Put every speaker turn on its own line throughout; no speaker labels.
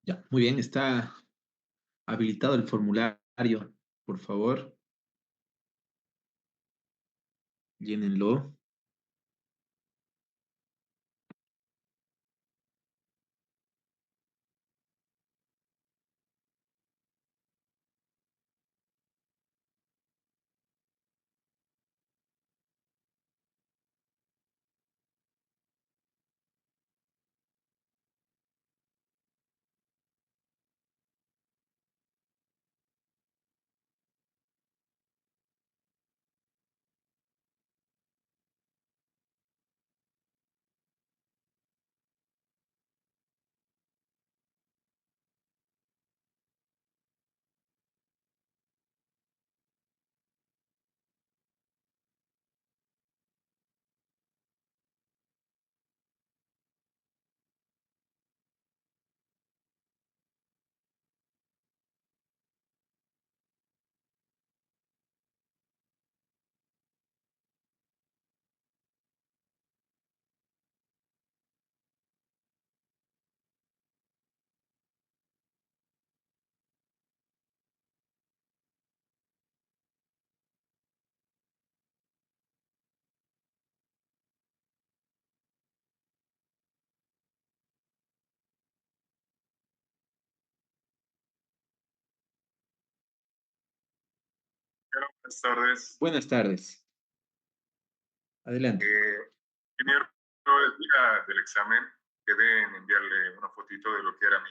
Ya, muy bien, está habilitado el formulario. Por favor, llénenlo.
Hola, buenas tardes.
Buenas tardes. Adelante.
Ingeniero, el día del examen quedé en enviarle una fotito de lo que era mi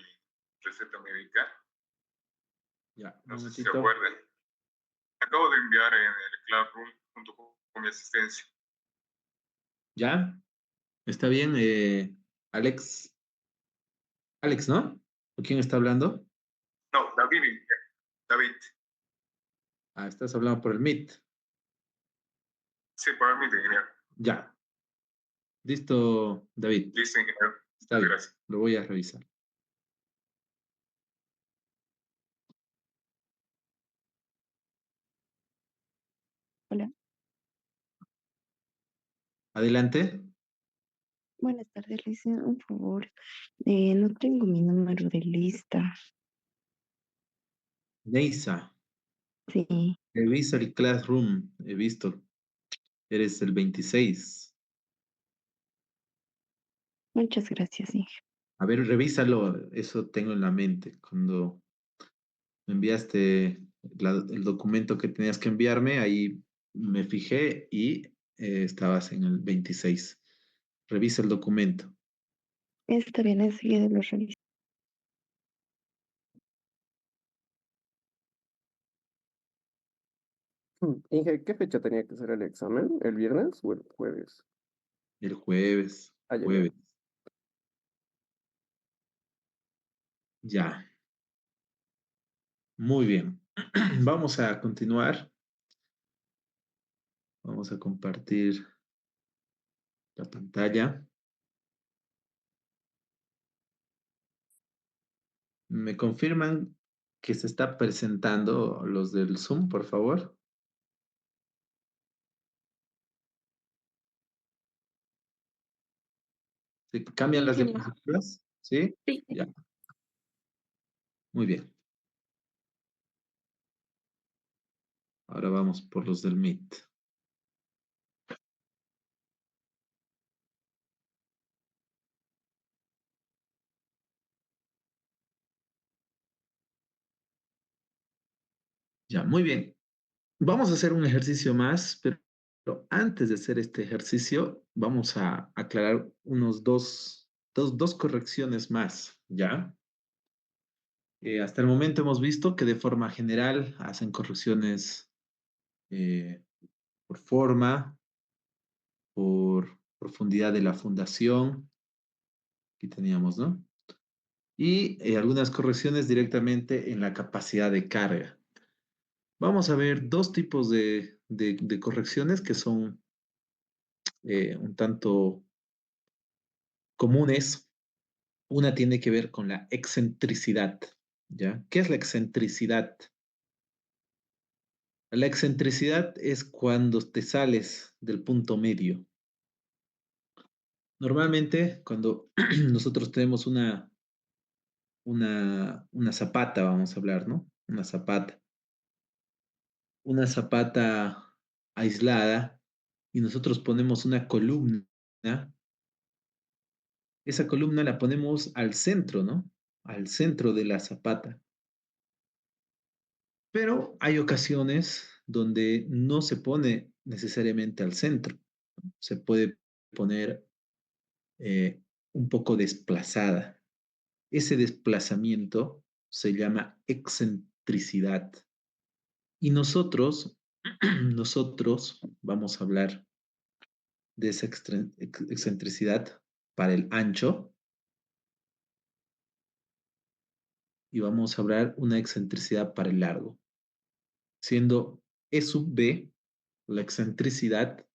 receta médica.
Ya, un
No sé si se
momentito.
acuerde. Acabo de enviar en el Classroom junto con mi asistencia.
¿Ya? ¿Está bien? Alex. Alex, ¿no? ¿O quién está hablando?
No, David, David.
Ah, estás hablando por el Meet.
Sí, para mí, ingeniero.
Ya. Listo, David.
Listo, ingeniero.
Está
Muchas
bien.
gracias.
Lo voy a revisar.
Hola,
Adelante.
buenas tardes. Le hice un favor. No tengo mi número de lista.
Neisa.
Sí,
Revisa el Classroom. He visto. Eres el 26.
muchas gracias, sí.
A ver, revísalo. Eso tengo en la mente. Cuando me enviaste el documento que tenías que enviarme, ahí me fijé y estabas en el 26. Revisa el documento.
Está bien, enseguida lo reviso.
Inge, ¿qué fecha tenía que ser el examen? ¿El viernes o el jueves?
El jueves,
Ah, ya, ya.
jueves. Ya, muy bien. Vamos a continuar. Vamos a compartir la pantalla. ¿Me confirman que se está presentando los del Zoom, por favor? ¿Se cambian las
Sí,
diapositivas? ¿Sí?
sí.
Ya, muy bien. Ahora vamos por los del Meet. Ya, muy bien. Vamos a hacer un ejercicio más, pero antes de hacer este ejercicio, vamos a aclarar unos dos correcciones más, ¿ya? Hasta el momento hemos visto que de forma general hacen correcciones eh, por forma, por profundidad de la fundación, aquí teníamos, ¿no? Y algunas correcciones directamente en la capacidad de carga. Vamos a ver dos tipos de correcciones que son un tanto comunes. Una tiene que ver con la excentricidad, ¿ya? ¿Qué es la excentricidad? La excentricidad es cuando te sales del punto medio. Normalmente, cuando nosotros tenemos una una zapata, vamos a hablar, ¿no? Una zapata. Una zapata aislada y nosotros ponemos una columna, esa columna la ponemos al centro, ¿no? Al centro de la zapata. Pero hay ocasiones donde no se pone necesariamente al centro. Se puede poner un poco desplazada. Ese desplazamiento se llama excentricidad. Y nosotros, nosotros vamos a hablar de esa excentricidad para el ancho y vamos a hablar una excentricidad para el largo, siendo E sub B la excentricidad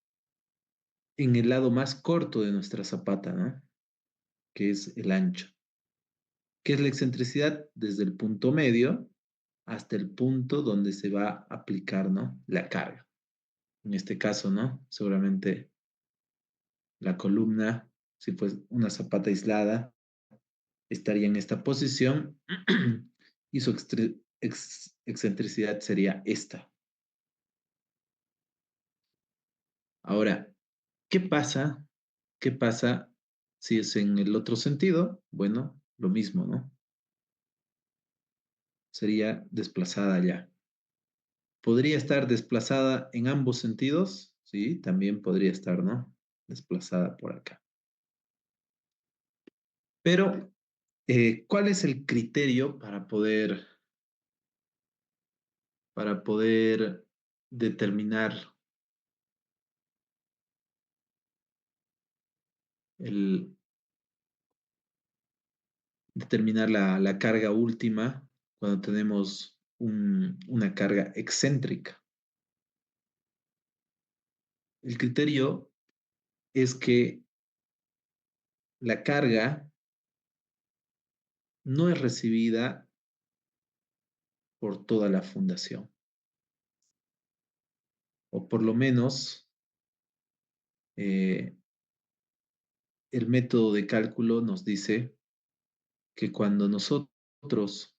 en el lado más corto de nuestra zapata, ¿no? Que es el ancho. ¿Qué es la excentricidad? Desde el punto medio hasta el punto donde se va a aplicar, ¿no? La carga. En este caso, ¿no? Seguramente la columna, si fue una zapata aislada, estaría en esta posición y su excentricidad sería esta. Ahora, ¿qué pasa? ¿Qué pasa si es en el otro sentido? Bueno, lo mismo, ¿no? Sería desplazada allá. ¿Podría estar desplazada en ambos sentidos? Sí, también podría estar, ¿no? Desplazada por acá. Pero, ¿cuál es el criterio para poder determinar el, determinar la carga última cuando tenemos una carga excéntrica? El criterio es que la carga no es recibida por toda la fundación, o por lo menos eh, el método de cálculo nos dice que cuando nosotros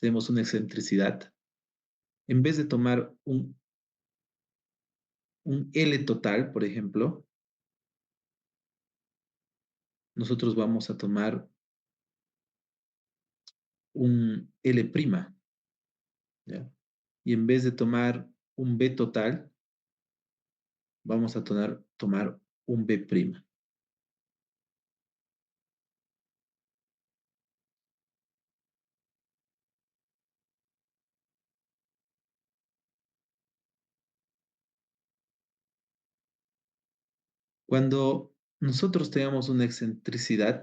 tenemos una excentricidad, en vez de tomar un L total, por ejemplo, nosotros vamos a tomar un L', ¿ya? Y en vez de tomar un B total, vamos a tomar un B'. Cuando nosotros tengamos una excentricidad,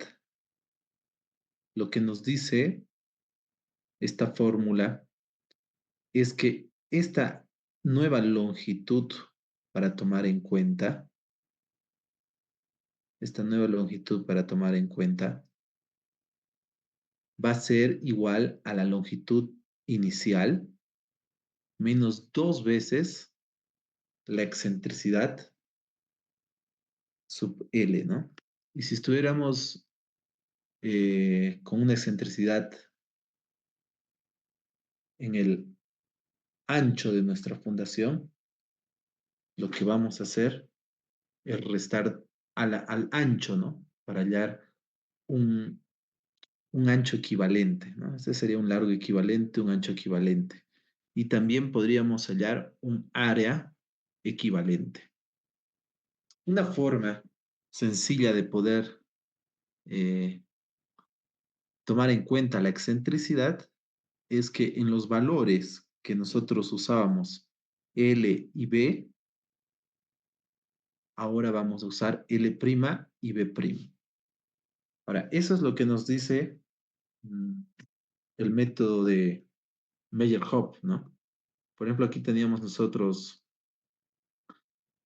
lo que nos dice esta fórmula es que esta nueva longitud para tomar en cuenta, esta nueva longitud para tomar en cuenta, va a ser igual a la longitud inicial menos 2 veces la excentricidad sub L, ¿no? Y si estuviéramos con una excentricidad en el ancho de nuestra fundación, lo que vamos a hacer es restar al ancho, ¿no? Para hallar un, un ancho equivalente, ¿no? Este sería un largo equivalente, un ancho equivalente. Y también podríamos hallar un área equivalente. Una forma sencilla de poder eh, tomar en cuenta la excentricidad es que en los valores que nosotros usábamos L y B, ahora vamos a usar L' y B'. Ahora, eso es lo que nos dice el método de Meyer-Hopp, ¿no? Por ejemplo, aquí teníamos nosotros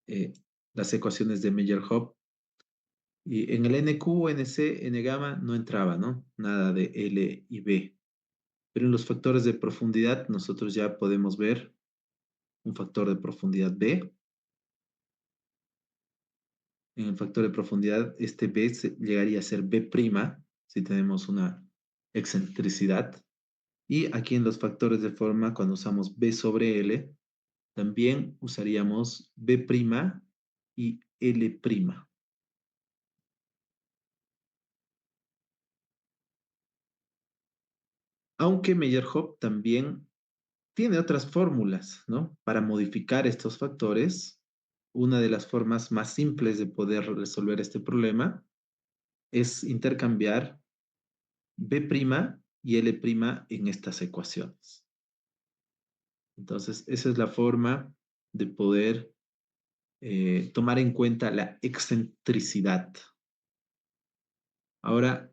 eh, las ecuaciones de Meyer-Hopp y en el NQ, NC, N gamma no entraba, ¿no? Nada de L y B. Pero en los factores de profundidad nosotros ya podemos ver un factor de profundidad B. En el factor de profundidad, este B llegaría a ser B', si tenemos excentricidad. Y aquí en los factores de forma, cuando usamos B sobre L, también usaríamos B' y L'. Aunque Meyerhoff también tiene otras fórmulas, ¿no? Para modificar estos factores, una de las formas más simples de poder resolver este problema es intercambiar B' y L' en estas ecuaciones. Entonces, esa es la forma de poder tomar en cuenta la excentricidad. Ahora,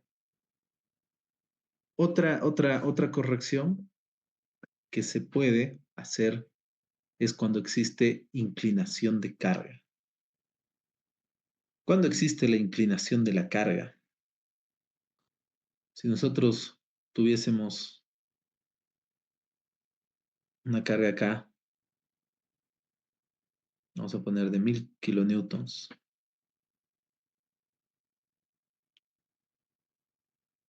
otra corrección que se puede hacer es cuando existe inclinación de carga. Cuando existe la inclinación de la carga, si nosotros tuviésemos una carga acá, vamos a poner de 1000 kilonewtons,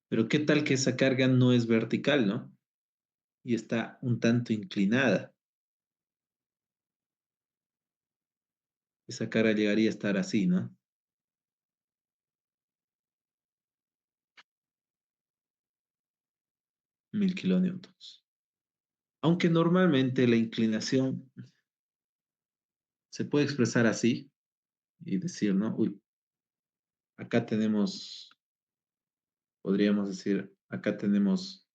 pero ¿qué tal que esa carga no es vertical, ¿no? Y está un tanto inclinada. Esa carga llegaría a estar así, ¿no? 1000 kilonewtons. Aunque normalmente la inclinación se puede expresar así y decir, ¿no? Uy, acá tenemos, podríamos decir, acá tenemos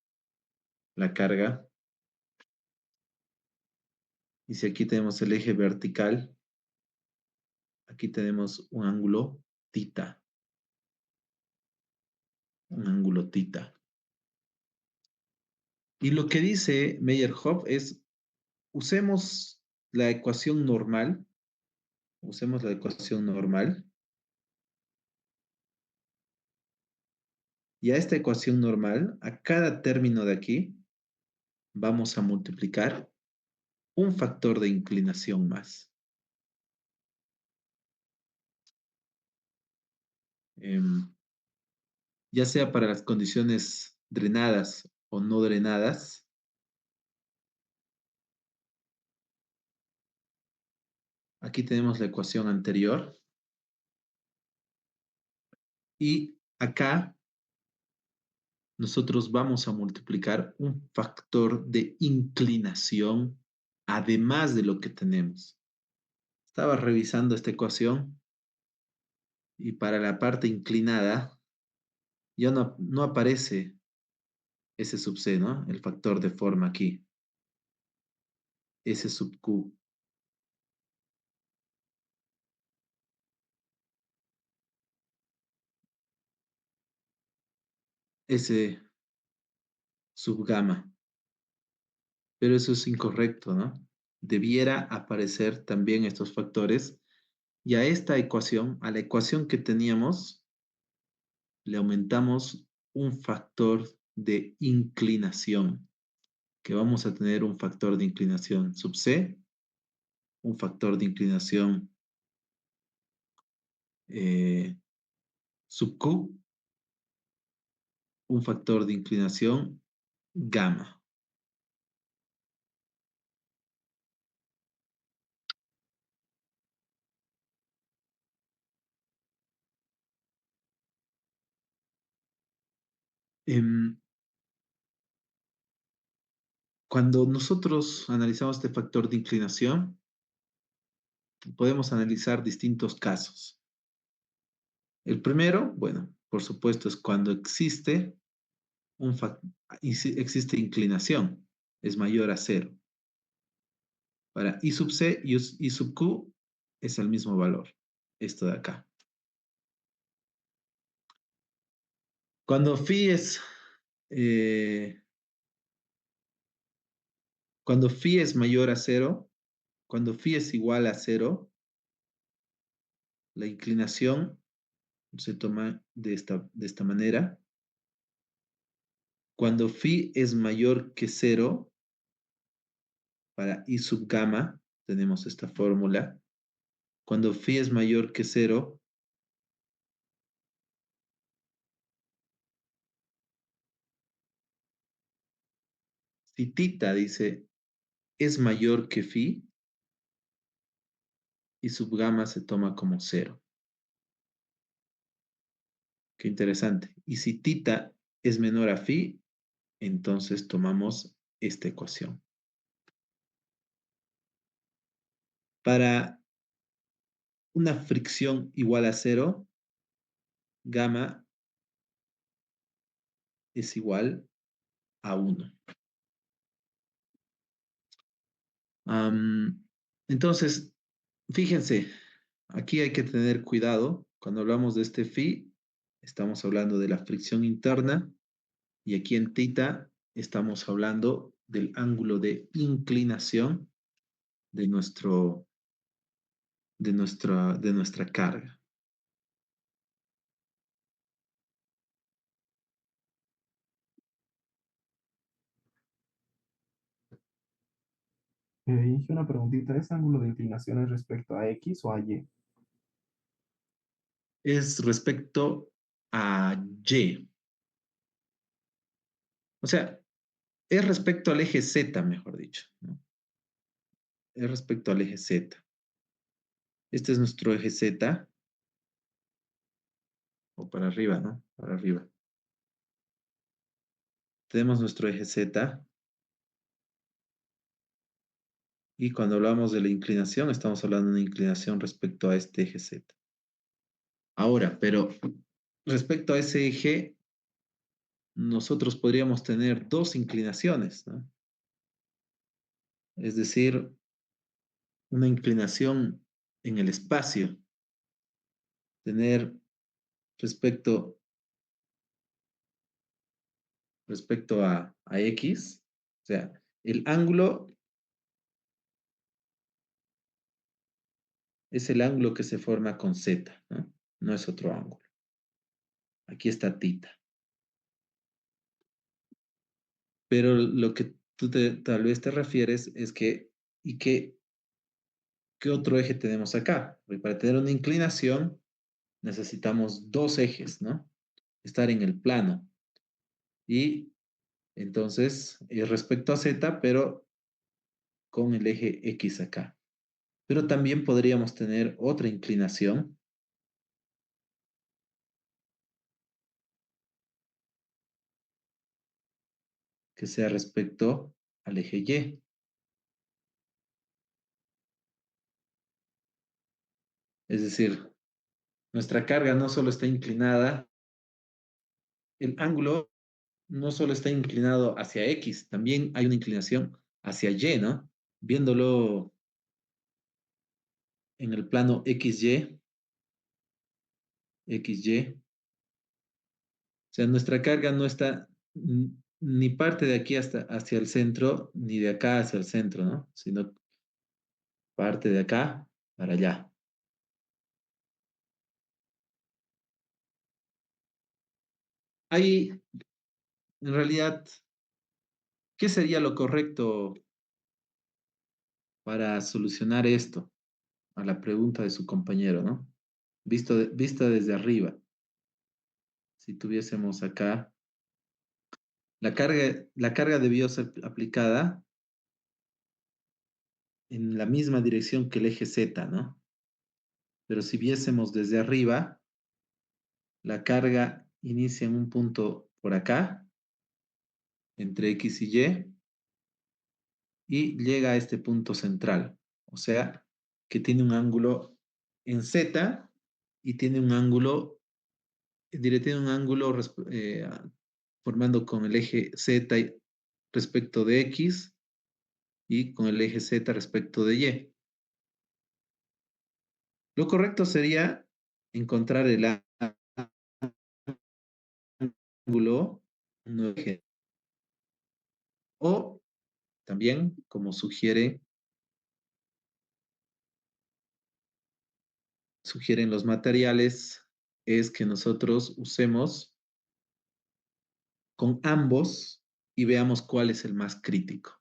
la carga. Y si aquí tenemos el eje vertical, aquí tenemos un ángulo tita. Un ángulo tita. Y lo que dice Meyerhoff es, usemos la ecuación normal, usemos la ecuación normal, y a esta ecuación normal, a cada término de aquí, vamos a multiplicar un factor de inclinación más. Ya sea para las condiciones drenadas o no drenadas, aquí tenemos la ecuación anterior, y acá nosotros vamos a multiplicar un factor de inclinación además de lo que tenemos. Estaba revisando esta ecuación y para la parte inclinada ya no aparece ese sub c, ¿no? El factor de forma aquí, ese sub q. Ese sub gamma. Pero eso es incorrecto, ¿no? Debiera aparecer también estos factores y a esta ecuación, a la ecuación que teníamos, le aumentamos un factor de inclinación, que vamos a tener un factor de inclinación sub c, un factor de inclinación eh, sub q, un factor de inclinación gamma. Em, Cuando nosotros analizamos este factor de inclinación, podemos analizar distintos casos. El primero, bueno, por supuesto, es cuando existe inclinación, es mayor a cero. Para I sub C y I sub Q es el mismo valor, esto de acá. Cuando phi es, eh, cuando phi es mayor a cero, cuando phi es igual a cero, la inclinación se toma de esta manera. Cuando phi es mayor que cero, para I sub gamma, tenemos esta fórmula. Cuando phi es mayor que cero, si tita dice es mayor que phi y subgamma se toma como cero. Qué interesante. Y si tita es menor a phi, entonces tomamos esta ecuación. Para una fricción igual a cero, gamma es igual a 1. Entonces, fíjense, aquí hay que tener cuidado. Cuando hablamos de este phi, estamos hablando de la fricción interna y aquí en tita estamos hablando del ángulo de inclinación de nuestra carga.
Hice una preguntita, ¿es ángulo de inclinación es respecto a X o a Y?
Es respecto a Y. O sea, es respecto al eje Z, mejor dicho, ¿no? Es respecto al eje Z. Este es nuestro eje Z, o para arriba, ¿no? Para arriba. Tenemos nuestro eje Z, y cuando hablamos de la inclinación, estamos hablando de una inclinación respecto a este eje Z. Ahora, pero respecto a ese eje, nosotros podríamos tener dos inclinaciones, ¿no? Es decir, una inclinación en el espacio, tener respecto, a X, o sea, el ángulo es el ángulo que se forma con Z, ¿no? No es otro ángulo. Aquí está tita. Pero lo que tú tal vez te refieres es que, ¿y qué otro eje tenemos acá? Porque para tener una inclinación necesitamos dos ejes, ¿no? Estar en el plano. Y entonces, respecto a Z, pero con el eje X acá. Pero también podríamos tener otra inclinación que sea respecto al eje Y. Es decir, nuestra carga no solo está inclinada, el ángulo no solo está inclinado hacia X, también hay una inclinación hacia Y, ¿no? Viéndolo en el plano XY, XY, o sea, nuestra carga no está ni parte de aquí hasta hacia el centro, ni de acá hacia el centro, ¿no? Sino parte de acá para allá. Ahí, en realidad, ¿qué sería lo correcto para solucionar esto? A la pregunta de su compañero, ¿no? Vista desde arriba. Si tuviésemos acá, la carga debió ser aplicada en la misma dirección que el eje Z, ¿no? Pero si viésemos desde arriba, la carga inicia en un punto por acá, entre X y llega a este punto central. O sea, que tiene un ángulo en Z y tiene un ángulo, tiene un ángulo formando con el eje Z respecto de X y con el eje Z respecto de Y. Lo correcto sería encontrar el ángulo no eje. O también, como sugieren los materiales, es que nosotros usemos con ambos y veamos cuál es el más crítico.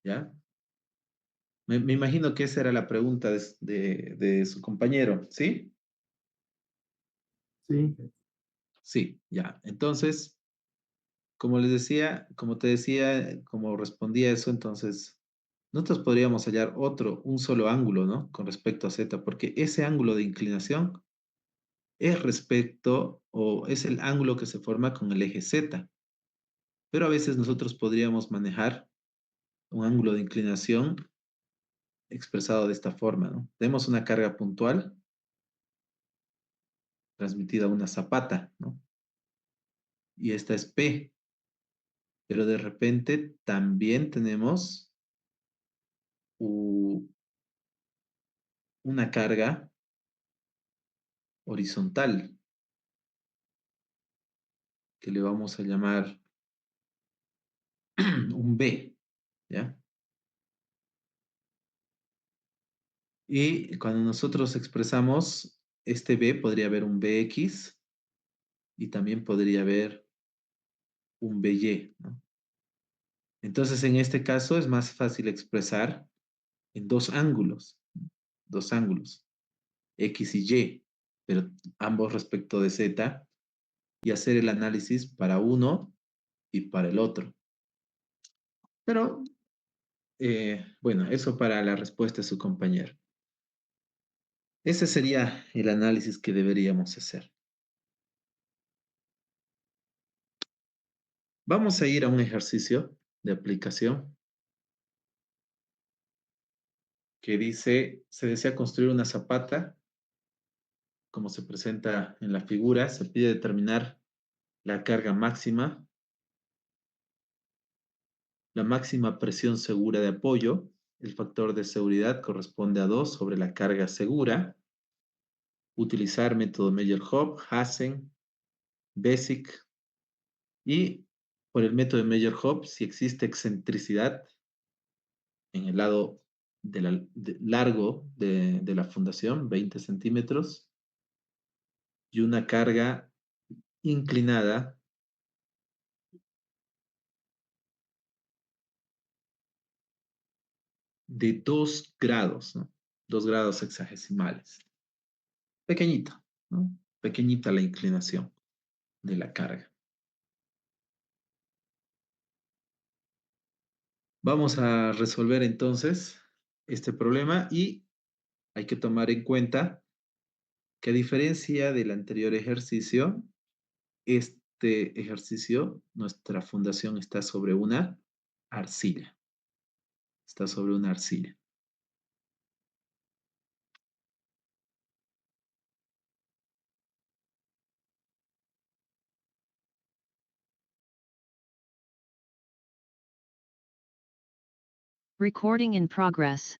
¿Ya? Me imagino que esa era la pregunta de su compañero, ¿sí?
Sí.
Sí, ya. Entonces, como les decía, como te decía, como respondía eso, entonces nosotros podríamos hallar un solo ángulo, ¿no? Con respecto a Z, porque ese ángulo de inclinación es respecto o es el ángulo que se forma con el eje Z. Pero a veces nosotros podríamos manejar un ángulo de inclinación expresado de esta forma, ¿no? Tenemos una carga puntual transmitida a una zapata, ¿no? Y esta es P, pero de repente también tenemos u- una carga horizontal, que le vamos a llamar un B, ¿ya? Y cuando nosotros expresamos este B, podría haber un BX y también podría haber un BY, ¿no? Entonces, en este caso es más fácil expresar en dos ángulos, X y Y, pero ambos respecto de Z, y hacer el análisis para uno y para el otro. Pero, bueno, eso para la respuesta de su compañero. Ese sería el análisis que deberíamos hacer. Vamos a ir a un ejercicio de aplicación que dice, se desea construir una zapata, como se presenta en la figura, se pide determinar la carga máxima, la máxima presión segura de apoyo, el factor de seguridad corresponde a 2 sobre la carga segura, utilizar método Meyer-Hoff, Hassen, Basic, y por el método de Meyer-Hoff, si existe excentricidad en el lado largo de la fundación, 20 centímetros, y una carga inclinada de 2 grados, ¿no? 2 grados hexagesimales. Pequeñita, ¿no? Pequeñita la inclinación de la carga. Vamos a resolver entonces este problema y hay que tomar en cuenta que a diferencia del anterior ejercicio, este ejercicio, nuestra fundación está sobre una arcilla. Está sobre una arcilla.
Recording in progress.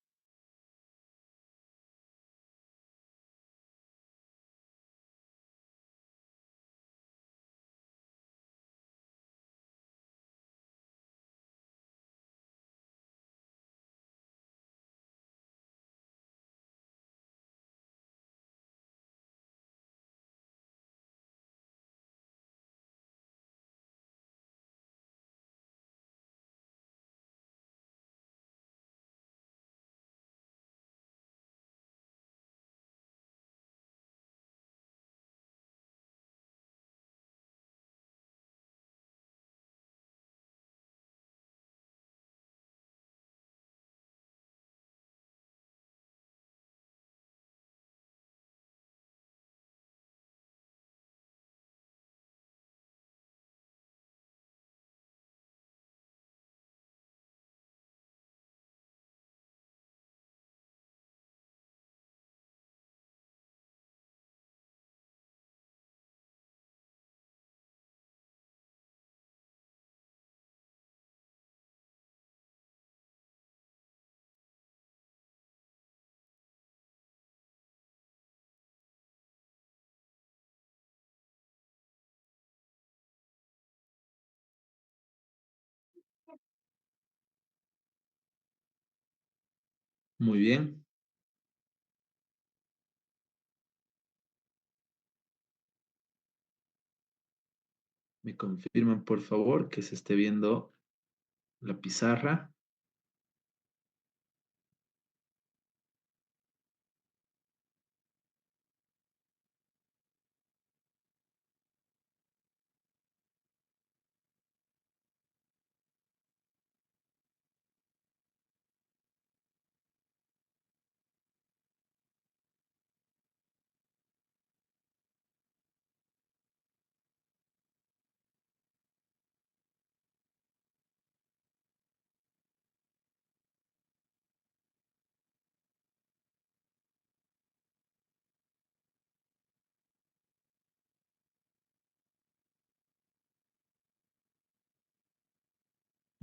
Muy bien. Me confirman, por favor, que se esté viendo la pizarra.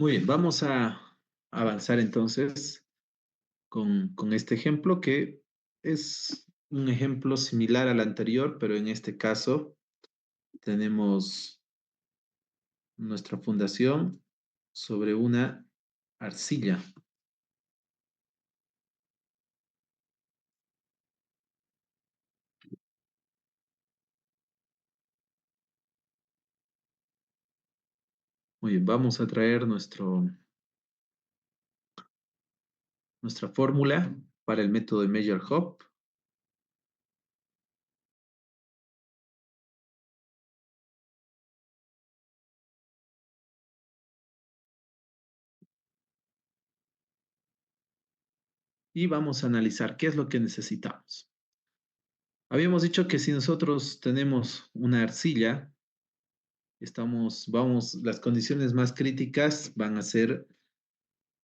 Muy bien, vamos a avanzar entonces con este ejemplo que es un ejemplo similar al anterior, pero en este caso tenemos nuestra fundación sobre una arcilla. Muy bien, vamos a traer nuestra fórmula para el método de Measure-Hop. Y vamos a analizar qué es lo que necesitamos. Habíamos dicho que si nosotros tenemos una arcilla, las condiciones más críticas van a ser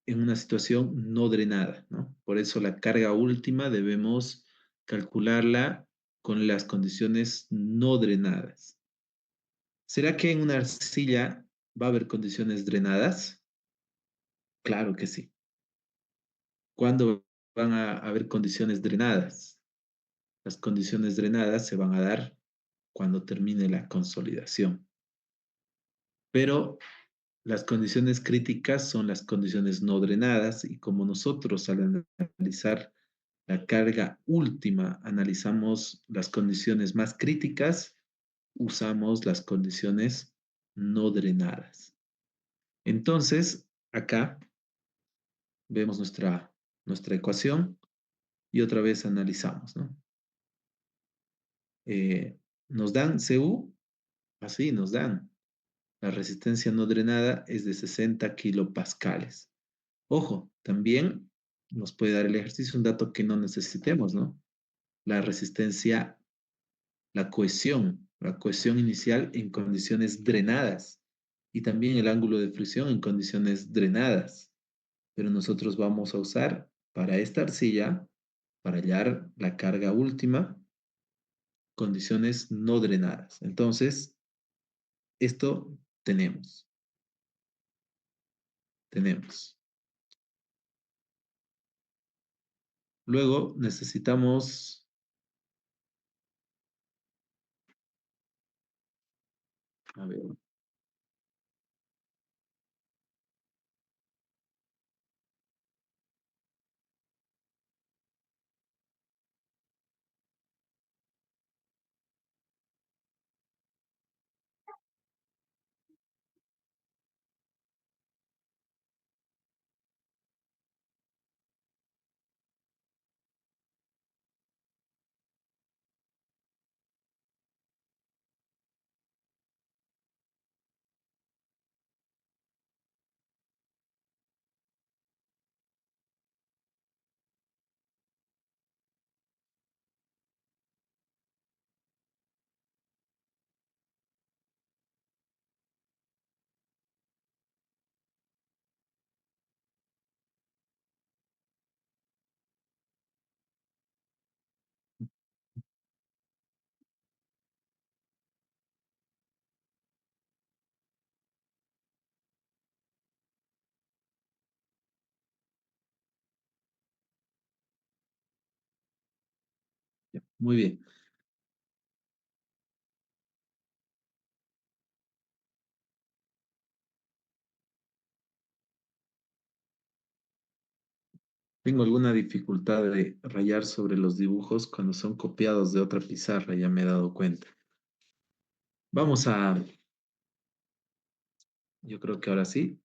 en una situación no drenada, ¿no? Por eso la carga última debemos calcularla con las condiciones no drenadas. ¿Será que en una arcilla va a haber condiciones drenadas? Claro que sí. ¿Cuándo van a haber condiciones drenadas? Las condiciones drenadas se van a dar cuando termine la consolidación. Pero las condiciones críticas son las condiciones no drenadas y como nosotros al analizar la carga última analizamos las condiciones más críticas, usamos las condiciones no drenadas. Entonces, acá vemos nuestra ecuación y otra vez analizamos, ¿no? Nos dan CU, así nos dan. La resistencia no drenada es de 60 kilopascales. Ojo, también nos puede dar el ejercicio un dato que no necesitemos, ¿no? La resistencia, la cohesión inicial en condiciones drenadas y también el ángulo de fricción en condiciones drenadas. Pero nosotros vamos a usar para esta arcilla, para hallar la carga última, condiciones no drenadas. Entonces, esto tenemos. Luego necesitamos, a ver, muy bien. Tengo alguna dificultad de rayar sobre los dibujos cuando son copiados de otra pizarra, ya me he dado cuenta. Vamos a, yo creo que ahora sí,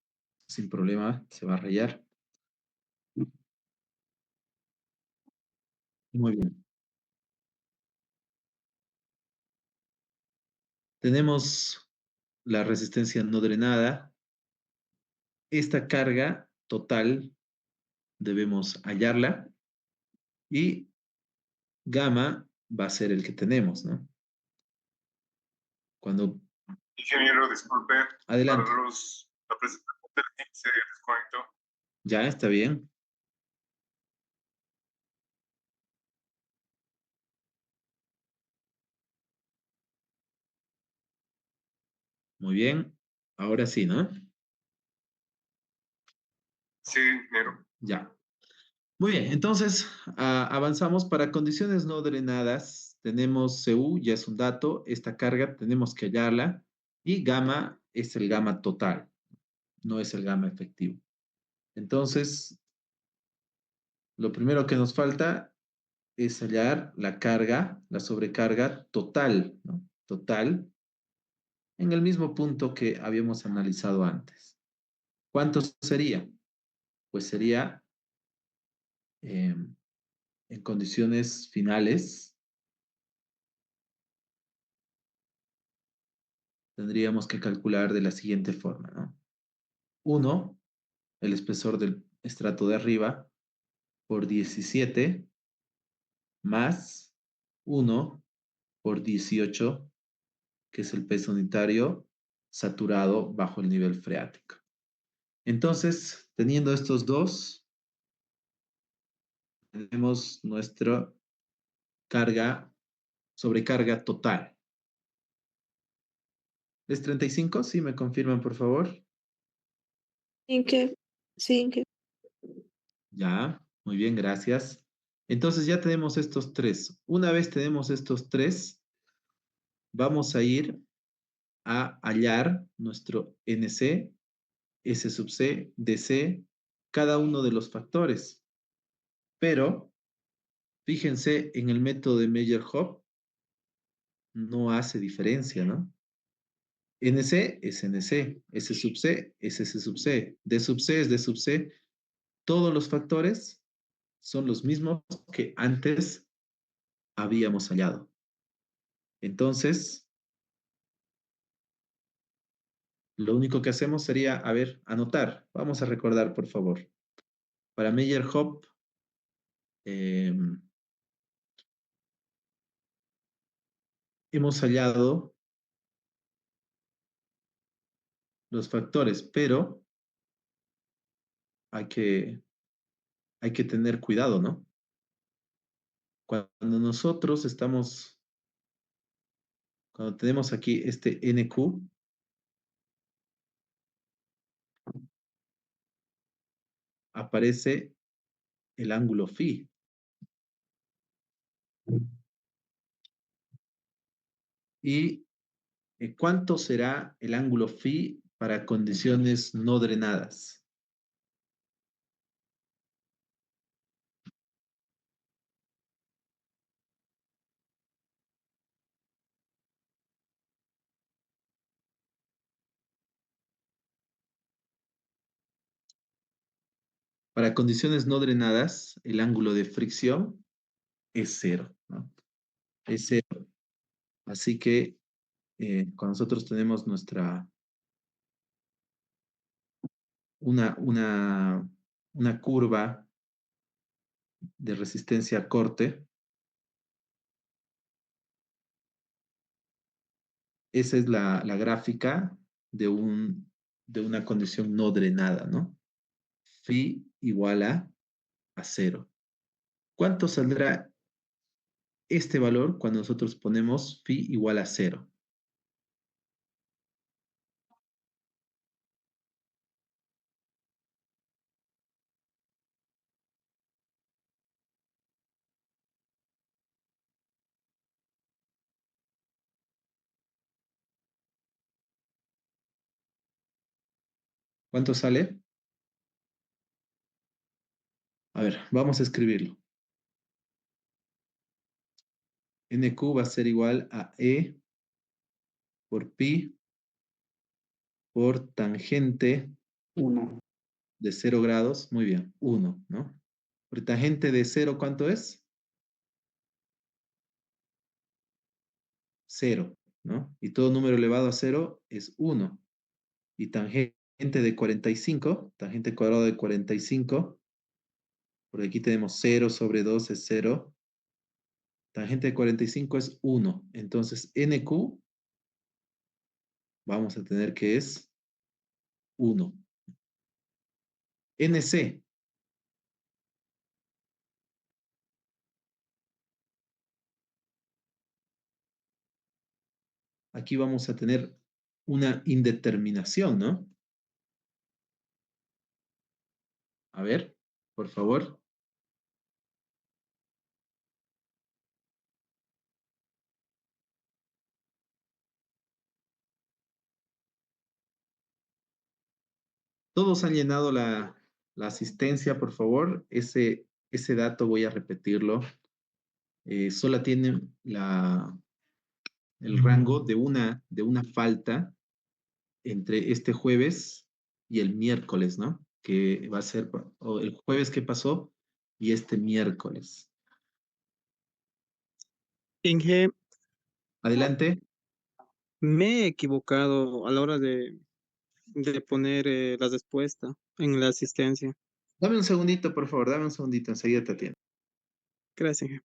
sin problema, se va a rayar. Muy bien. Tenemos la resistencia no drenada. Esta carga total debemos hallarla y gamma va a ser el que tenemos, ¿no? Cuando...
Ingeniero, disculpe,
Adelante.
para la presentación del 15 de descuento.
Ya, está bien. Muy bien. Ahora sí, ¿no?
Sí, ingeniero.
Ya. Muy bien, entonces avanzamos para condiciones no drenadas. Tenemos CU, ya es un dato, esta carga tenemos que hallarla y gamma es el gamma total, no es el gamma efectivo. Entonces, lo primero que nos falta es hallar la carga, la sobrecarga total, ¿no? Total, en el mismo punto que habíamos analizado antes. ¿Cuánto sería? Pues sería eh, en condiciones finales, tendríamos que calcular de la siguiente forma, ¿no? 1, el espesor del estrato de arriba, por 17, más 1 por 18, que es el peso unitario saturado bajo el nivel freático. Entonces, teniendo estos dos, tenemos nuestra carga, sobrecarga total. ¿Es 35? Sí, me confirman, por favor.
¿En qué? Sí, ¿en qué?
Ya, muy bien, gracias. Entonces ya tenemos estos tres. Una vez tenemos estos tres, vamos a ir a hallar nuestro NC, S sub C, DC, cada uno de los factores. Pero fíjense, en el método de Meyer-Hoff no hace diferencia, ¿no? NC es NC, S sub C es S sub C, D sub C es D sub C. Todos los factores son los mismos que antes habíamos hallado. Entonces, lo único que hacemos sería, a ver, anotar. Vamos a recordar, por favor. Para Meyer-Hoff, eh, hemos hallado los factores, pero hay que, hay que tener cuidado, ¿no? Cuando nosotros estamos, cuando tenemos aquí este NQ, aparece el ángulo phi. ¿Y cuánto será el ángulo phi para condiciones no drenadas? Para condiciones no drenadas, el ángulo de fricción es cero, ¿no? Es cero. Así que cuando nosotros tenemos una curva de resistencia a corte, esa es la gráfica de, de una condición no drenada, ¿no? Phi igual a cero. ¿Cuánto saldrá este valor cuando nosotros ponemos phi igual a cero? ¿Cuánto sale? A ver, vamos a escribirlo. NQ va a ser igual a E por pi por tangente
1.
de 0 grados. Muy bien, 1, ¿no? Por tangente de 0, ¿cuánto es? 0, ¿no? Y todo número elevado a 0 es 1. Y tangente de 45, tangente cuadrado de 45, porque aquí tenemos 0 sobre 2 es 0. Tangente de 45 es 1. Entonces, NQ vamos a tener que es 1. NC, aquí vamos a tener una indeterminación, ¿no? A ver, por favor. Todos han llenado la asistencia, por favor. Ese dato voy a repetirlo. Solo tiene el rango de una falta entre este jueves y el miércoles, ¿no? Que va a ser o el jueves que pasó y este miércoles.
Inge,
Adelante.
me he equivocado a la hora de poner la respuesta en la asistencia.
Dame un segundito, por favor, dame un segundito, enseguida te atiendo.
Gracias, Inge.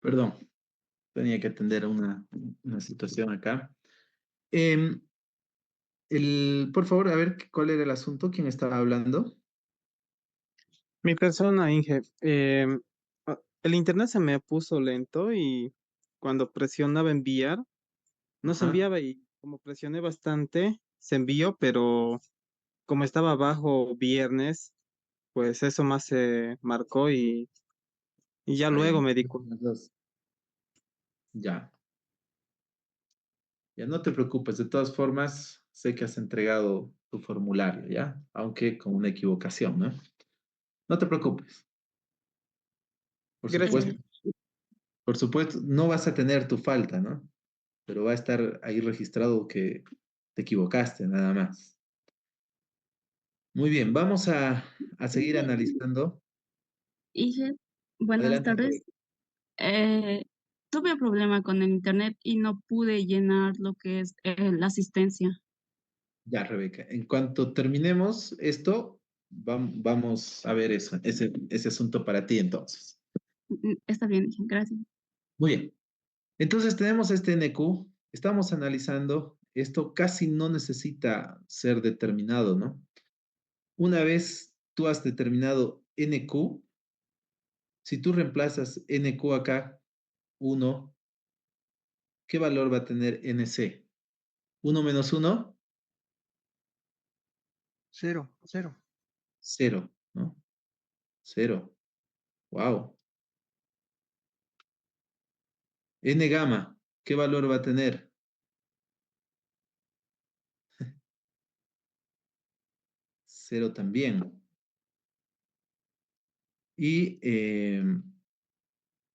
Perdón, tenía que atender una situación acá. Em, por favor, a ver cuál era el asunto, quién estaba hablando.
Mi persona, Inge, el internet se me puso lento y cuando presionaba enviar, no se
Ajá.
enviaba y como presioné bastante, se envió, pero como estaba abajo viernes, pues eso más se marcó y ya
Ah, ya.
luego me di cuenta.
Las dos. Ya, ya no te preocupes. De todas formas, sé que has entregado tu formulario, ¿ya? Aunque con una equivocación, ¿no? No te preocupes. Por
Gracias.
supuesto, por supuesto, no vas a tener tu falta, ¿no? Pero va a estar ahí registrado que te equivocaste, nada más. Muy bien, vamos a seguir
Dije,
analizando.
dije, buenas
Adelante,
tardes.
Rebeca.
Eh, Tuve problema con el internet y no pude llenar lo que es la asistencia.
Ya, Rebeca. En cuanto terminemos esto, vamos a ver eso, ese asunto para ti entonces.
Está bien, dije, gracias.
Muy bien. Entonces tenemos este NQ, estamos analizando, esto casi no necesita ser determinado, ¿no? Una vez tú has determinado NQ, si tú reemplazas NQ acá, 1, ¿qué valor va a tener NC? ¿1 menos 1?
Cero, cero.
0, ¿no? 0. Wow. N gamma, ¿qué valor va a tener? 0 también. Y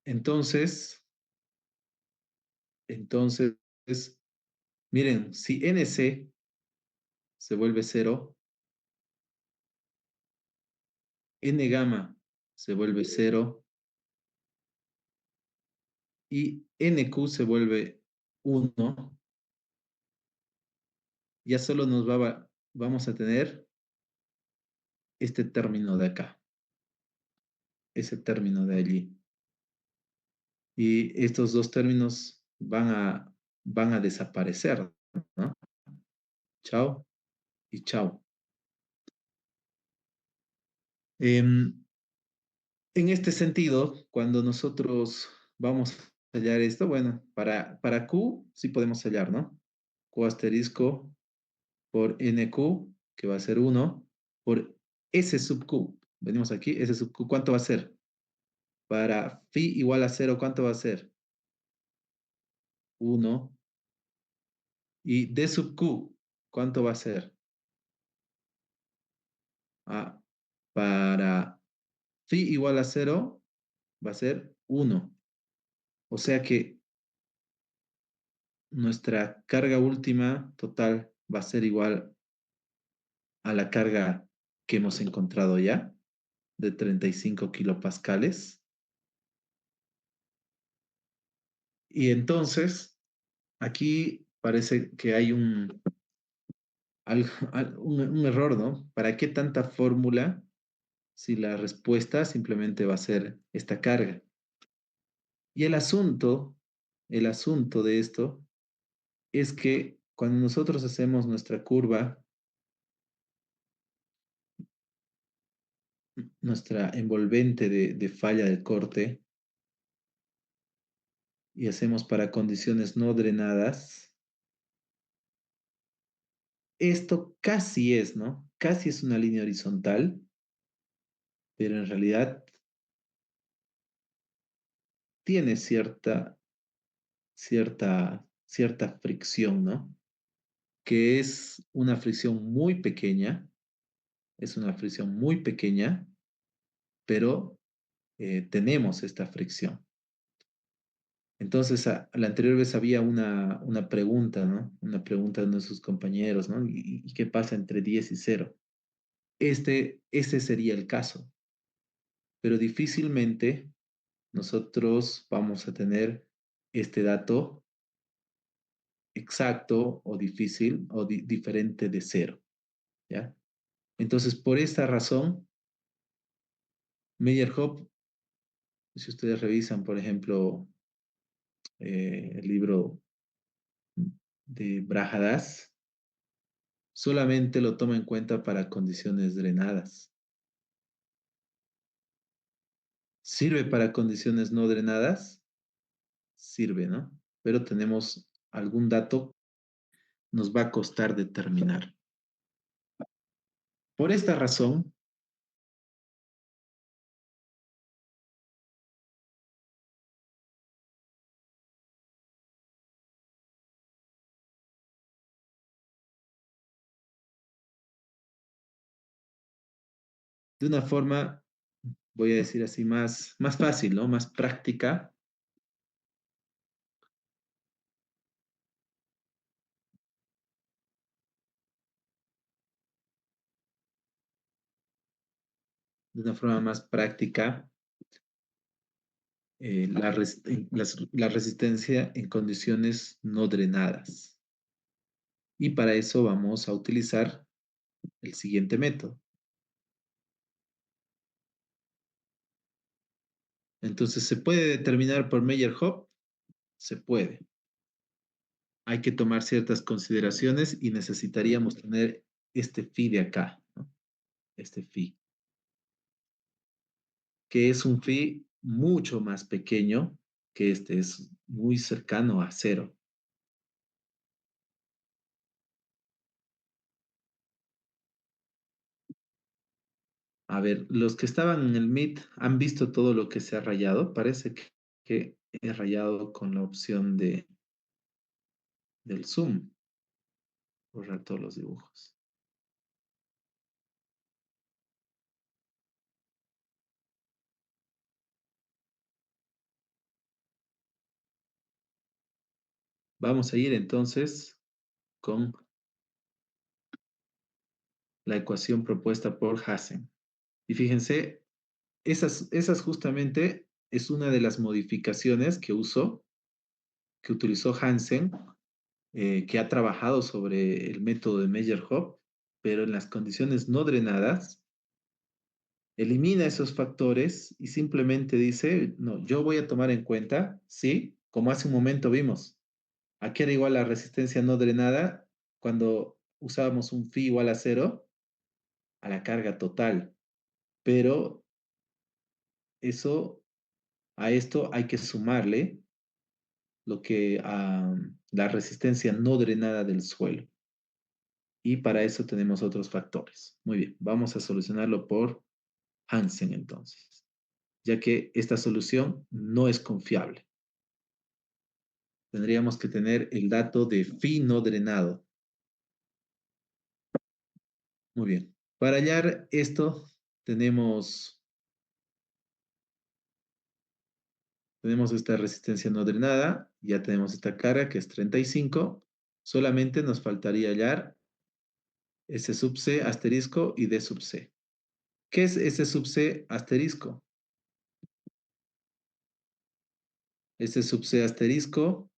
entonces, entonces, miren, si NC se vuelve cero, N gamma se vuelve cero y NQ se vuelve uno, ya solo vamos a tener este término de acá, ese término de allí. Y estos dos términos van a desaparecer, ¿no? Chao y chao. En este sentido, cuando nosotros vamos a hallar esto, bueno, para Q sí podemos hallar, ¿no? Q asterisco por NQ, que va a ser 1, por S sub Q. Venimos aquí, S sub Q, ¿cuánto va a ser? Para phi igual a 0, ¿cuánto va a ser? 1. Y D sub Q, ¿cuánto va a ser? Ah, para phi igual a 0, va a ser 1. O sea que nuestra carga última total va a ser igual a la carga que hemos encontrado ya, de 35 kilopascales. Y entonces, aquí parece que hay un error, ¿no? ¿Para qué tanta fórmula si la respuesta simplemente va a ser esta carga? Y el asunto de esto es que cuando nosotros hacemos nuestra curva, nuestra envolvente de falla de corte, y hacemos para condiciones no drenadas, esto casi es, ¿no? Casi es una línea horizontal, pero en realidad tiene cierta fricción, ¿no? Que es una fricción muy pequeña, es una fricción muy pequeña, pero tenemos esta fricción. Entonces, a la anterior vez había una pregunta, ¿no? Una pregunta de nuestros compañeros, ¿no? ¿Y qué pasa entre 10 y 0? Ese sería el caso, pero difícilmente nosotros vamos a tener este dato exacto o difícil o diferente de 0, ¿ya? Entonces, por esta razón, Meyerhoff, si ustedes revisan, por ejemplo, el libro de Brajadas, solamente lo toma en cuenta para condiciones drenadas. ¿Sirve para condiciones no drenadas? Sirve, ¿no? Pero tenemos algún dato, nos va a costar determinar. Por esta razón, de una forma, voy a decir así, más fácil, ¿no? Más práctica, de una forma más práctica, la resistencia en condiciones no drenadas. Y para eso vamos a utilizar el siguiente método. Entonces, ¿se puede determinar por Meyerhoff? Se puede. Hay que tomar ciertas consideraciones y necesitaríamos tener este phi de acá, ¿no? Este phi, que es un phi mucho más pequeño que este, es muy cercano a 0. A ver, los que estaban en el Meet han visto todo lo que se ha rayado. Parece que he rayado con la opción del zoom. Borrar todos los dibujos. Vamos a ir entonces con la ecuación propuesta por Hassen. Y fíjense, esas justamente es una de las modificaciones que utilizó Hansen, que ha trabajado sobre el método de Meyerhoff, pero en las condiciones no drenadas, elimina esos factores y simplemente dice, no, yo voy a tomar en cuenta, ¿sí? Como hace un momento vimos, aquí era igual la resistencia no drenada cuando usábamos un phi igual a 0 a la carga total, pero eso, a esto hay que sumarle lo que la resistencia no drenada del suelo. Y para eso tenemos otros factores. Muy bien, vamos a solucionarlo por Hansen entonces, ya que esta solución no es confiable. Tendríamos que tener el dato de phi no drenado. Muy bien. Para hallar esto, tenemos esta resistencia no drenada, ya tenemos esta carga que es 35. Solamente nos faltaría hallar S sub C asterisco y D sub C. ¿Qué es S sub C asterisco? S sub C asterisco,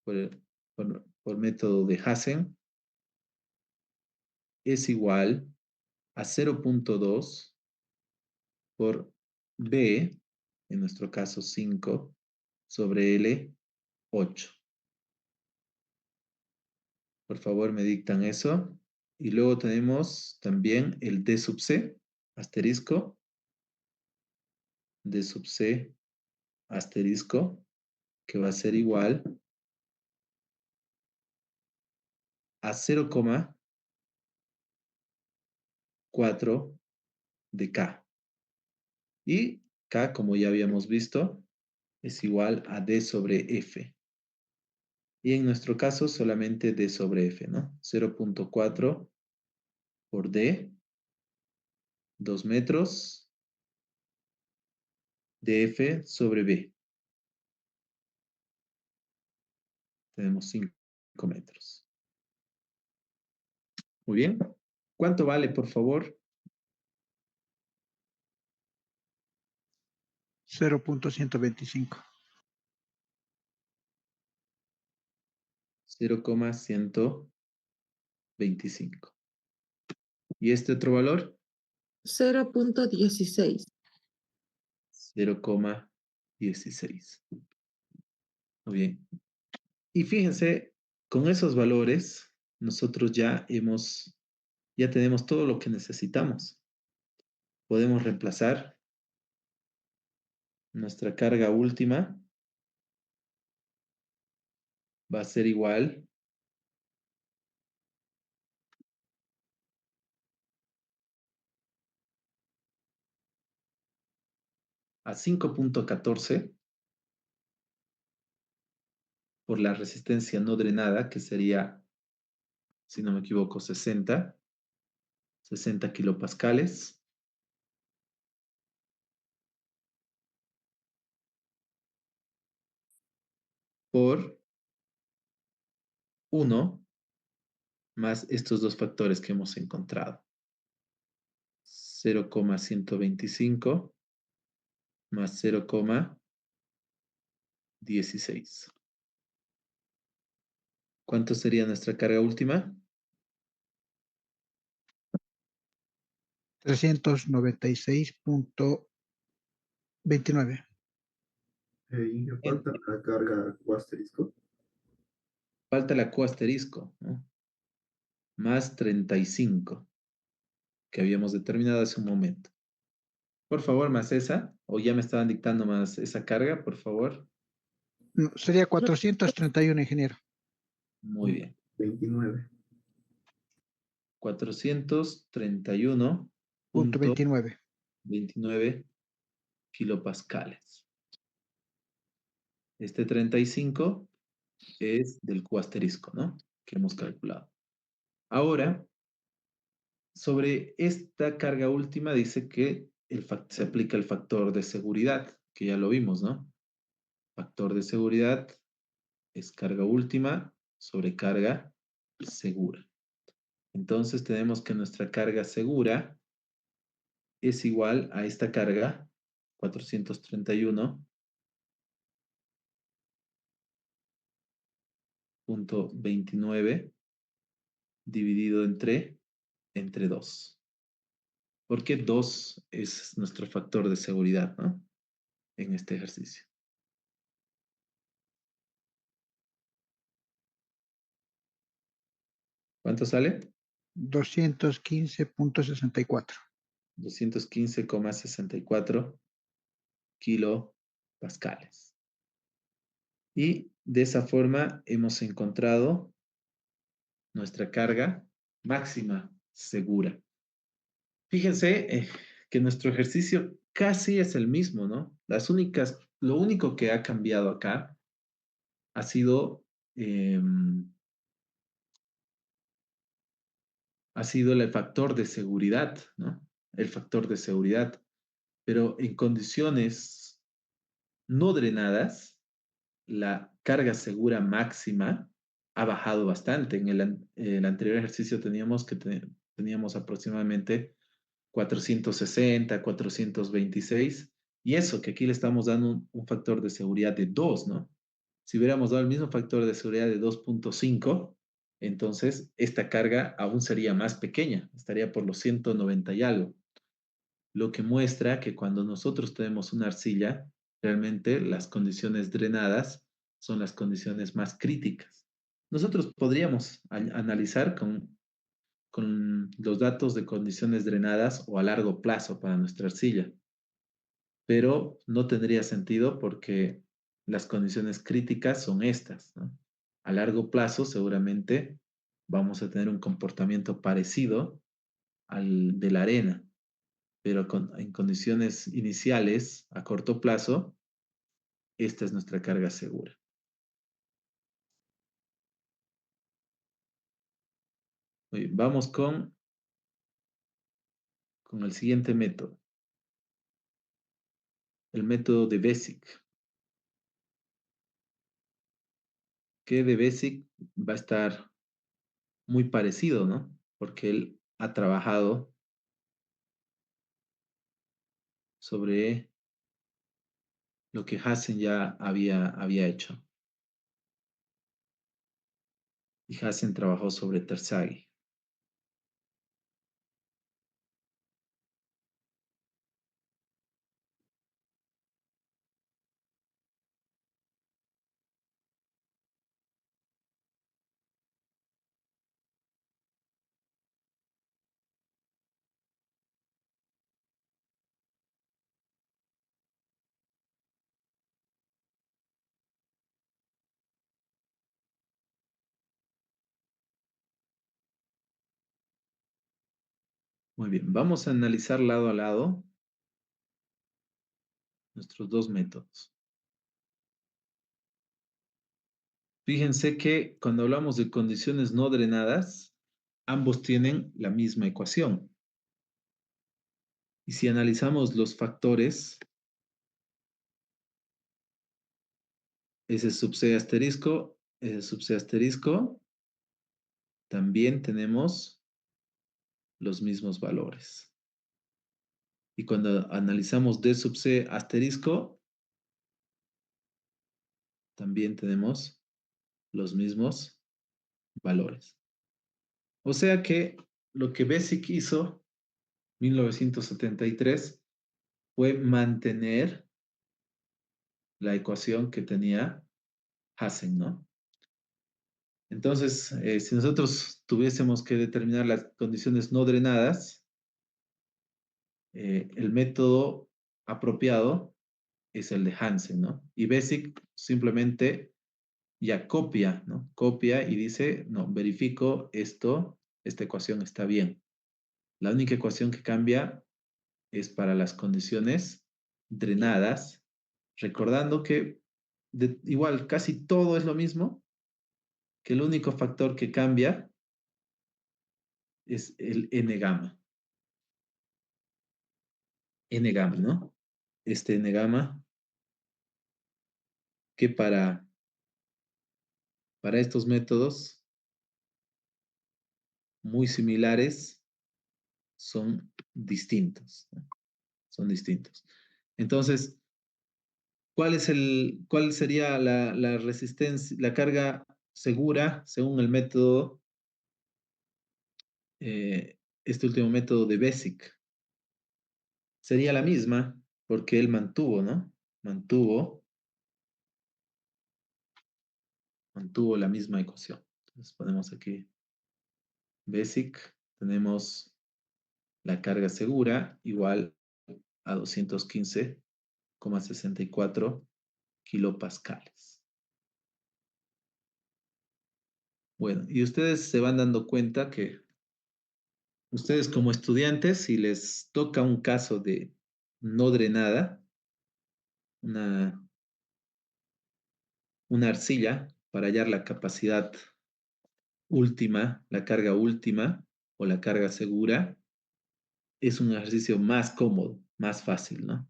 por método de Hassen, es igual a 0.2 por B, en nuestro caso 5, sobre L, 8. Por favor, me dictan eso. Y luego tenemos también el D sub C, asterisco, D sub C, asterisco, que va a ser igual a 0,4 de K. Y K, como ya habíamos visto, es igual a D sobre F. Y en nuestro caso solamente D sobre F, ¿no? 0.4 por D, 2 metros, dF sobre B. Tenemos 5 metros. Muy bien. ¿Cuánto vale, por favor?
0.125.
0,125. ¿Y este otro valor?
0.16.
0,16. Muy bien. Y fíjense, con esos valores, nosotros ya tenemos todo lo que necesitamos. Podemos reemplazar nuestra carga última. Va a ser igual a 5.14 por la resistencia no drenada, que sería, si no me equivoco, 60 kilopascales, por 1 más estos dos factores que hemos encontrado. 0,125 más 0,16. ¿Cuánto sería nuestra carga última?
396.29.
¿Y qué falta la carga o asterisco?
Falta la Q asterisco, ¿no? Más 35, que habíamos determinado hace un momento. Por favor, más esa, o ya me estaban dictando más esa carga, por favor.
No, sería 431, ingeniero.
Muy bien.
29.
431.29
.29.
kilopascales. Este 35 es del Q asterisco, ¿no? Que hemos calculado. Ahora, sobre esta carga última dice que se aplica el factor de seguridad, que ya lo vimos, ¿no? Factor de seguridad es carga última sobre carga segura. Entonces tenemos que nuestra carga segura es igual a esta carga, 431.29 dividido entre 2. Porque 2 es nuestro factor de seguridad, ¿no? En este ejercicio. ¿Cuánto sale?
215.64.
215,64 kilopascales. Y de esa forma hemos encontrado nuestra carga máxima segura. Fíjense que nuestro ejercicio casi es el mismo, ¿no? Lo único que ha cambiado acá ha sido, ha sido el factor de seguridad, ¿no? El factor de seguridad. Pero en condiciones no drenadas, la carga segura máxima ha bajado bastante. En el anterior ejercicio teníamos aproximadamente 460, 426, y eso que aquí le estamos dando un factor de seguridad de 2, ¿no? Si hubiéramos dado el mismo factor de seguridad de 2.5, entonces esta carga aún sería más pequeña, estaría por los 190 y algo. Lo que muestra que cuando nosotros tenemos una arcilla, realmente las condiciones drenadas son las condiciones más críticas. Nosotros podríamos analizar con los datos de condiciones drenadas o a largo plazo para nuestra arcilla, pero no tendría sentido porque las condiciones críticas son estas, ¿no? A largo plazo seguramente vamos a tener un comportamiento parecido al de la arena, pero en condiciones iniciales, a corto plazo, esta es nuestra carga segura. Muy bien, vamos con el siguiente método, el método de Basic. Que de Basic va a estar muy parecido, ¿no? Porque él ha trabajado sobre lo que Hassen ya había hecho. Y Hassen trabajó sobre Terzaghi. Muy bien, vamos a analizar lado a lado nuestros dos métodos. Fíjense que cuando hablamos de condiciones no drenadas, ambos tienen la misma ecuación. Y si analizamos los factores, ese sub C asterisco, ese sub C asterisco, también tenemos los mismos valores. Y cuando analizamos D sub C asterisco, también tenemos los mismos valores. O sea que lo que Basic hizo en 1973 fue mantener la ecuación que tenía Hassen, ¿no? Entonces, si nosotros tuviésemos que determinar las condiciones no drenadas, el método apropiado es el de Hansen, ¿no? Y Basic simplemente ya copia, ¿no? Copia y dice, no, verifico esto, esta ecuación está bien. La única ecuación que cambia es para las condiciones drenadas, recordando que igual casi todo es lo mismo, que el único factor que cambia es el N gamma. N gamma, ¿no? Este N gamma que para para estos métodos muy similares son distintos, ¿no? Son distintos. Entonces, ¿cuál sería la resistencia, la carga segura según el método, este último método de Basic? Sería la misma porque él mantuvo, ¿no? Mantuvo la misma ecuación. Entonces ponemos aquí Basic, tenemos la carga segura igual a 215,64 kilopascales. Bueno, y ustedes se van dando cuenta que ustedes como estudiantes, si les toca un caso de no drenada, una, una arcilla para hallar la capacidad última, la carga última o la carga segura, es un ejercicio más cómodo, más fácil, ¿no?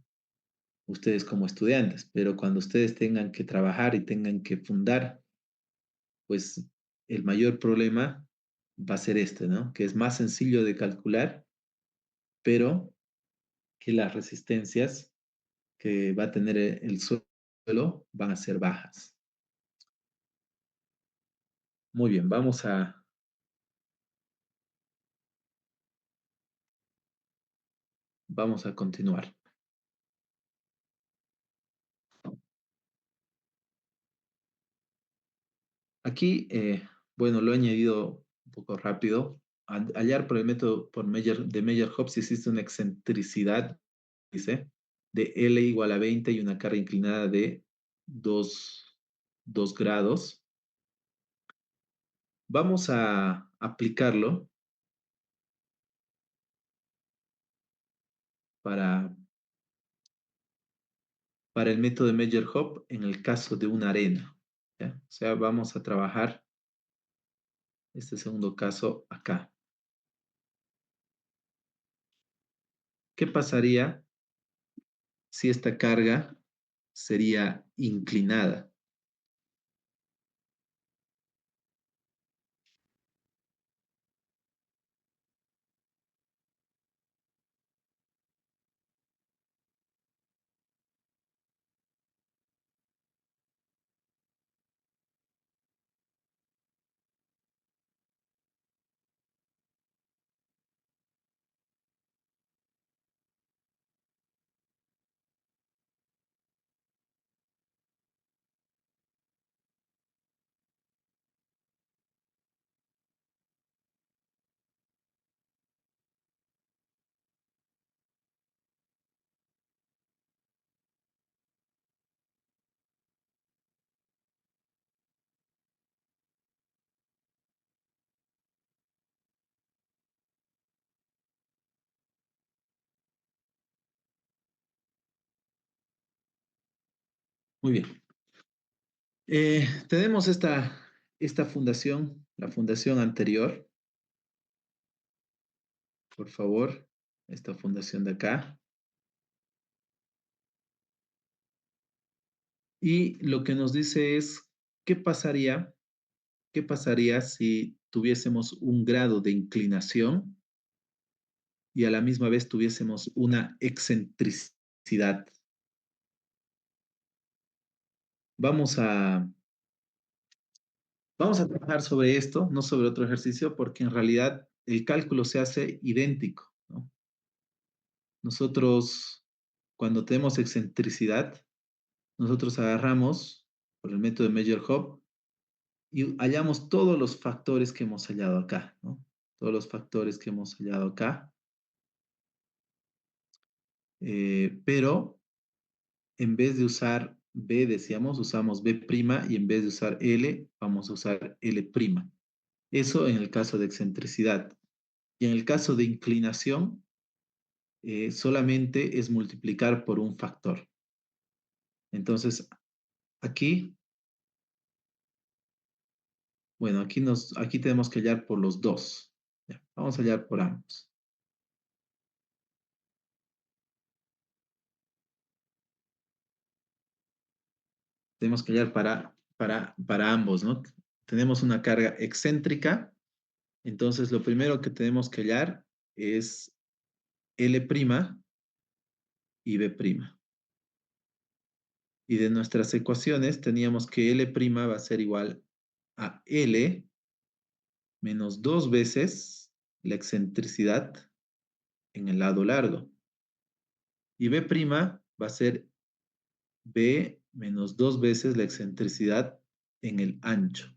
Ustedes como estudiantes, pero cuando ustedes tengan que trabajar y tengan que fundar, pues el mayor problema va a ser este, ¿no? Que es más sencillo de calcular, pero que las resistencias que va a tener el suelo van a ser bajas. Muy bien, vamos a continuar. Aquí, bueno, lo he añadido un poco rápido. Hallar por el método de Meyer-Hobbs si existe una excentricidad, dice, de L igual a 20 y una carga inclinada de 2 grados. Vamos a aplicarlo para el método de Meyer-Hobbs en el caso de una arena, ¿ya? O sea, vamos a trabajar este segundo caso acá. ¿Qué pasaría si esta carga sería inclinada? Muy bien. Tenemos esta fundación, la fundación anterior, por favor, esta fundación de acá. Y lo que nos dice es, ¿qué pasaría si tuviésemos un grado de inclinación y a la misma vez tuviésemos una excentricidad? Vamos a, vamos a trabajar sobre esto, no sobre otro ejercicio, porque en realidad el cálculo se hace idéntico, ¿no? Nosotros, cuando tenemos excentricidad, nosotros agarramos por el método de Meyer-Hobbs y hallamos todos los factores que hemos hallado acá, ¿no? Todos los factores que hemos hallado acá. Pero en vez de usar B, decíamos, usamos B' y en vez de usar L, vamos a usar L'. Eso en el caso de excentricidad. Y en el caso de inclinación, solamente es multiplicar por un factor. Entonces, aquí, bueno, aquí tenemos que hallar por los dos. Ya, vamos a hallar por ambos. Tenemos que hallar para ambos, ¿no? tenemos una carga excéntrica, entonces lo primero que tenemos que hallar es L' y B'. Y de nuestras ecuaciones teníamos que L' va a ser igual a L menos 2 veces la excentricidad en el lado largo. Y B' va a ser B menos 2 veces la excentricidad en el ancho.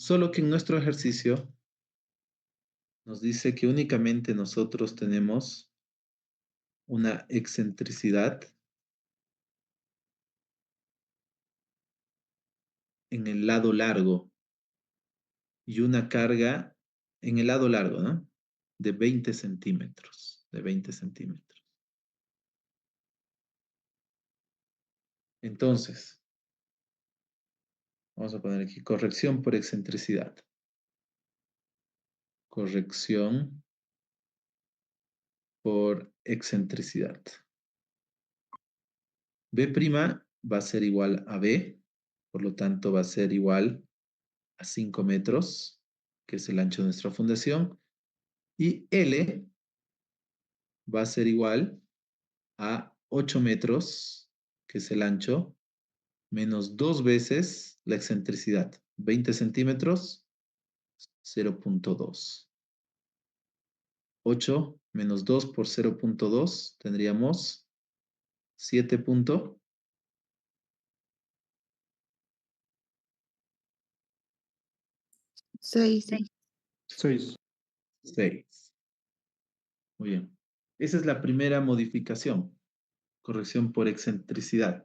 Solo que en nuestro ejercicio nos dice que únicamente nosotros tenemos una excentricidad en el lado largo y una carga en el lado largo, ¿no? De 20 centímetros, de 20 centímetros. Entonces, vamos a poner aquí corrección por excentricidad. Corrección por excentricidad. B' va a ser igual a B, por lo tanto va a ser igual a 5 metros, que es el ancho de nuestra fundación, y L va a ser igual a 8 metros, que es el ancho, menos 2 veces la excentricidad, 20 centímetros, 0.2. 8 menos 2 por 0.2, tendríamos 7.6.
6.
6.
Muy bien. Esa es la primera modificación, corrección por excentricidad.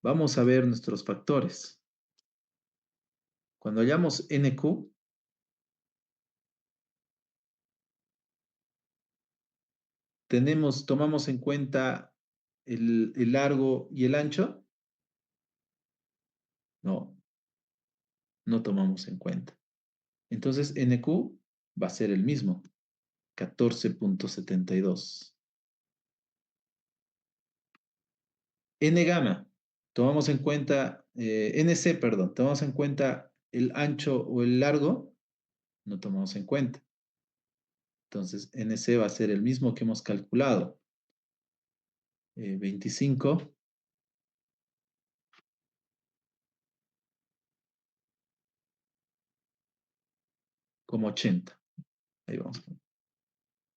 Vamos a ver nuestros factores. Cuando hallamos NQ, tomamos en cuenta el largo y el ancho. No, no tomamos en cuenta. Entonces NQ va a ser el mismo, 14.72. N gamma, tomamos en cuenta, NC, perdón, tomamos en cuenta el ancho o el largo, no tomamos en cuenta. Entonces, NC va a ser el mismo que hemos calculado. 25 como 80. Ahí vamos.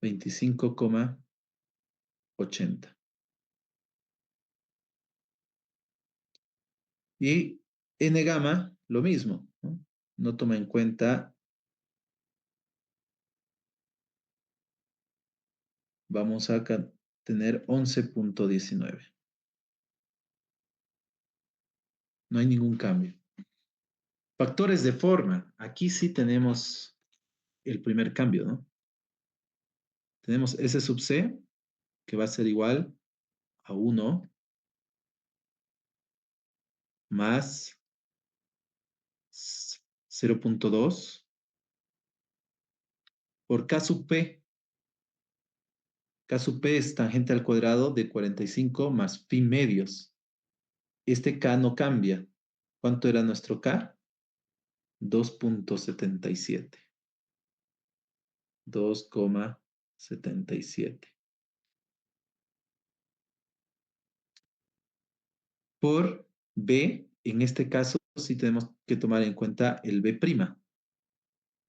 25,80. Y N gamma, lo mismo, ¿no? No toma en cuenta, vamos a tener 11.19. No hay ningún cambio. Factores de forma. Aquí sí tenemos el primer cambio, ¿no? Tenemos S sub C, que va a ser igual a 1 más 0.2 por K sub P. K sub P es tangente al cuadrado de 45 más pi medios. Este K no cambia. ¿Cuánto era nuestro K? 2.77. 2,77. Por B, en este caso sí tenemos que tomar en cuenta el B',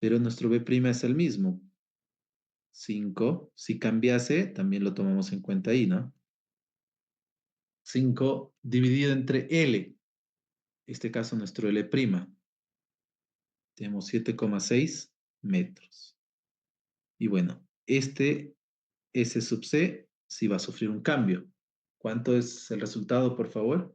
pero nuestro B' es el mismo. 5, si cambiase, también lo tomamos en cuenta ahí, ¿no? 5 dividido entre L, este caso nuestro L'. Tenemos 7,6 metros. Y bueno, este S sub C sí va a sufrir un cambio. ¿Cuánto es el resultado, por favor?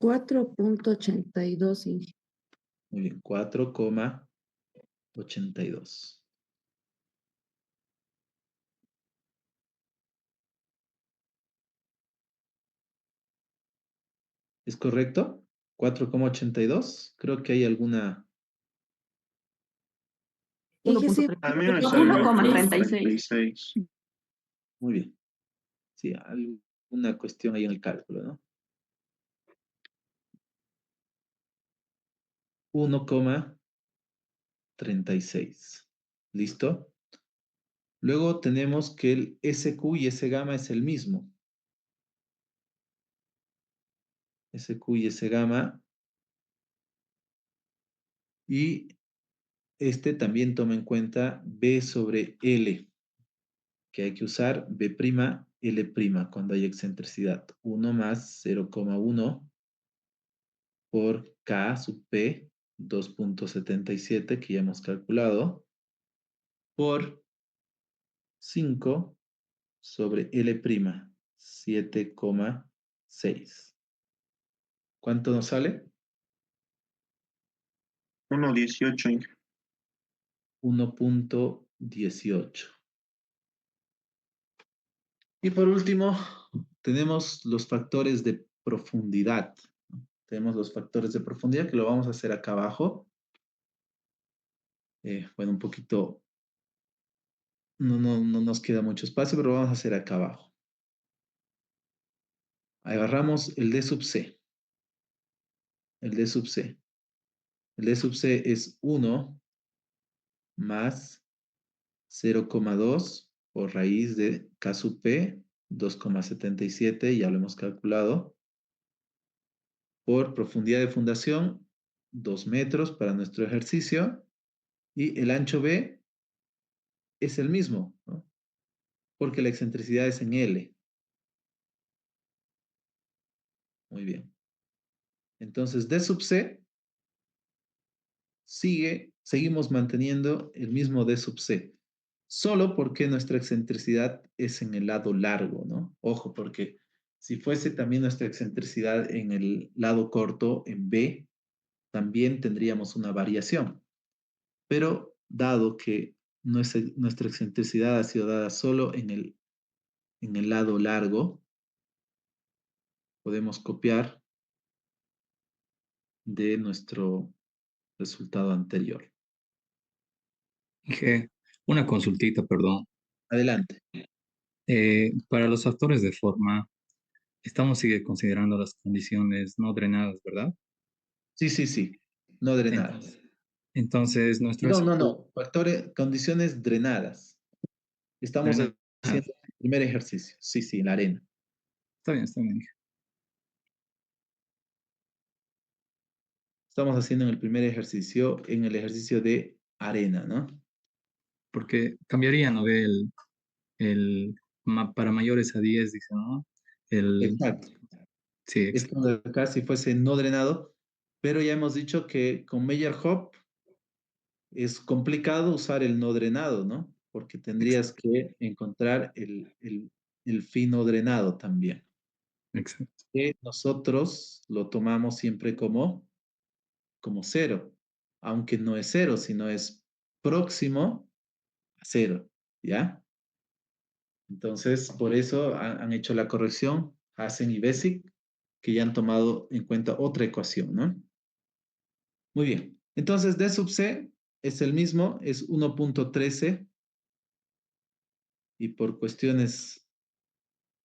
4.82.
Muy bien, 4,82. ¿Es correcto? 4,82. Creo que hay alguna
Es que sí,
1.30.
También me salió
1,36.
36.
Muy bien. Sí, alguna cuestión ahí en el cálculo, ¿no? 1,36. ¿Listo? Luego tenemos que el SQ y S gamma es el mismo. SQ y S gamma. Y este también toma en cuenta B sobre L, que hay que usar B', L' cuando hay excentricidad. 1 más 0,1 por K sub P, 2.77, que ya hemos calculado, por 5 sobre L', 7,6. ¿Cuánto nos sale?
1.18.
1.18. Y por último, tenemos los factores de profundidad. Tenemos los factores de profundidad que lo vamos a hacer acá abajo. Bueno, un poquito, no nos queda mucho espacio, pero vamos a hacer acá abajo. Agarramos el D sub C. El D sub C. El D sub C es 1 más 0,2 por raíz de K sub P, 2,77, ya lo hemos calculado, por profundidad de fundación, 2 metros para nuestro ejercicio, y el ancho B es el mismo, ¿no? Porque la excentricidad es en L. Muy bien. Entonces, D sub C seguimos manteniendo el mismo D sub C, solo porque nuestra excentricidad es en el lado largo, ¿no? Ojo, porque si fuese también nuestra excentricidad en el lado corto, en B, también tendríamos una variación. Pero dado que nuestra excentricidad ha sido dada solo en el lado largo, podemos copiar de nuestro resultado anterior.
Dije, una consultita, perdón.
Adelante.
Para los factores de forma, sigue considerando las condiciones no drenadas, ¿verdad?
Sí. No drenadas.
Entonces, nuestro
No. Factores, condiciones drenadas. Estamos
drenadas.
haciendo el primer ejercicio. Sí, en la arena.
Está bien.
Estamos haciendo en el primer ejercicio, en el ejercicio de arena, ¿no?
Porque cambiaría, ¿no? Para mayores a 10, dice, ¿no?
Exacto.
Sí,
Esto de acá si fuese no drenado, pero ya hemos dicho que con Meyerhof es complicado usar el no drenado, ¿no? Porque tendrías que encontrar el fino drenado también.
exacto.
Que nosotros lo tomamos siempre como 0, aunque no es 0, sino es próximo a 0, ¿ya? Entonces, por eso han hecho la corrección Hassen y Bessick, que ya han tomado en cuenta otra ecuación, ¿no? Muy bien. Entonces, D sub C es el mismo, es 1.13, y por cuestiones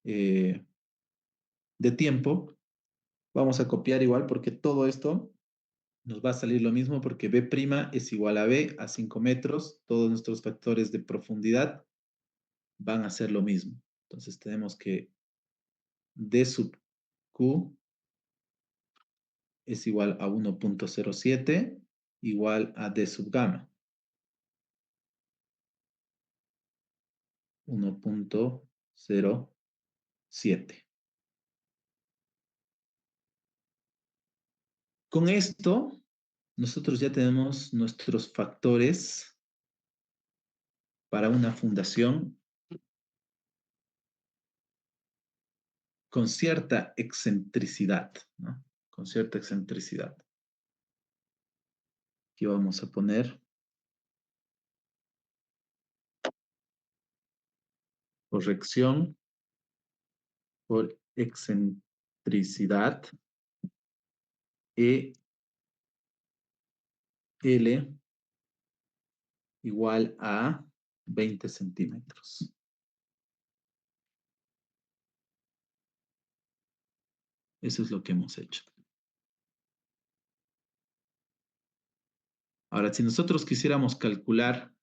de tiempo, vamos a copiar igual porque todo esto nos va a salir lo mismo porque B' es igual a B a 5 metros. Todos nuestros factores de profundidad van a ser lo mismo. Entonces tenemos que D sub Q es igual a 1.07 igual a D sub gamma. 1.07. Con esto, nosotros ya tenemos nuestros factores para una fundación con cierta excentricidad, ¿no? Con cierta excentricidad. Aquí vamos a poner corrección por excentricidad E L igual a 20 centímetros. Eso es lo que hemos hecho. Ahora, si nosotros quisiéramos calcular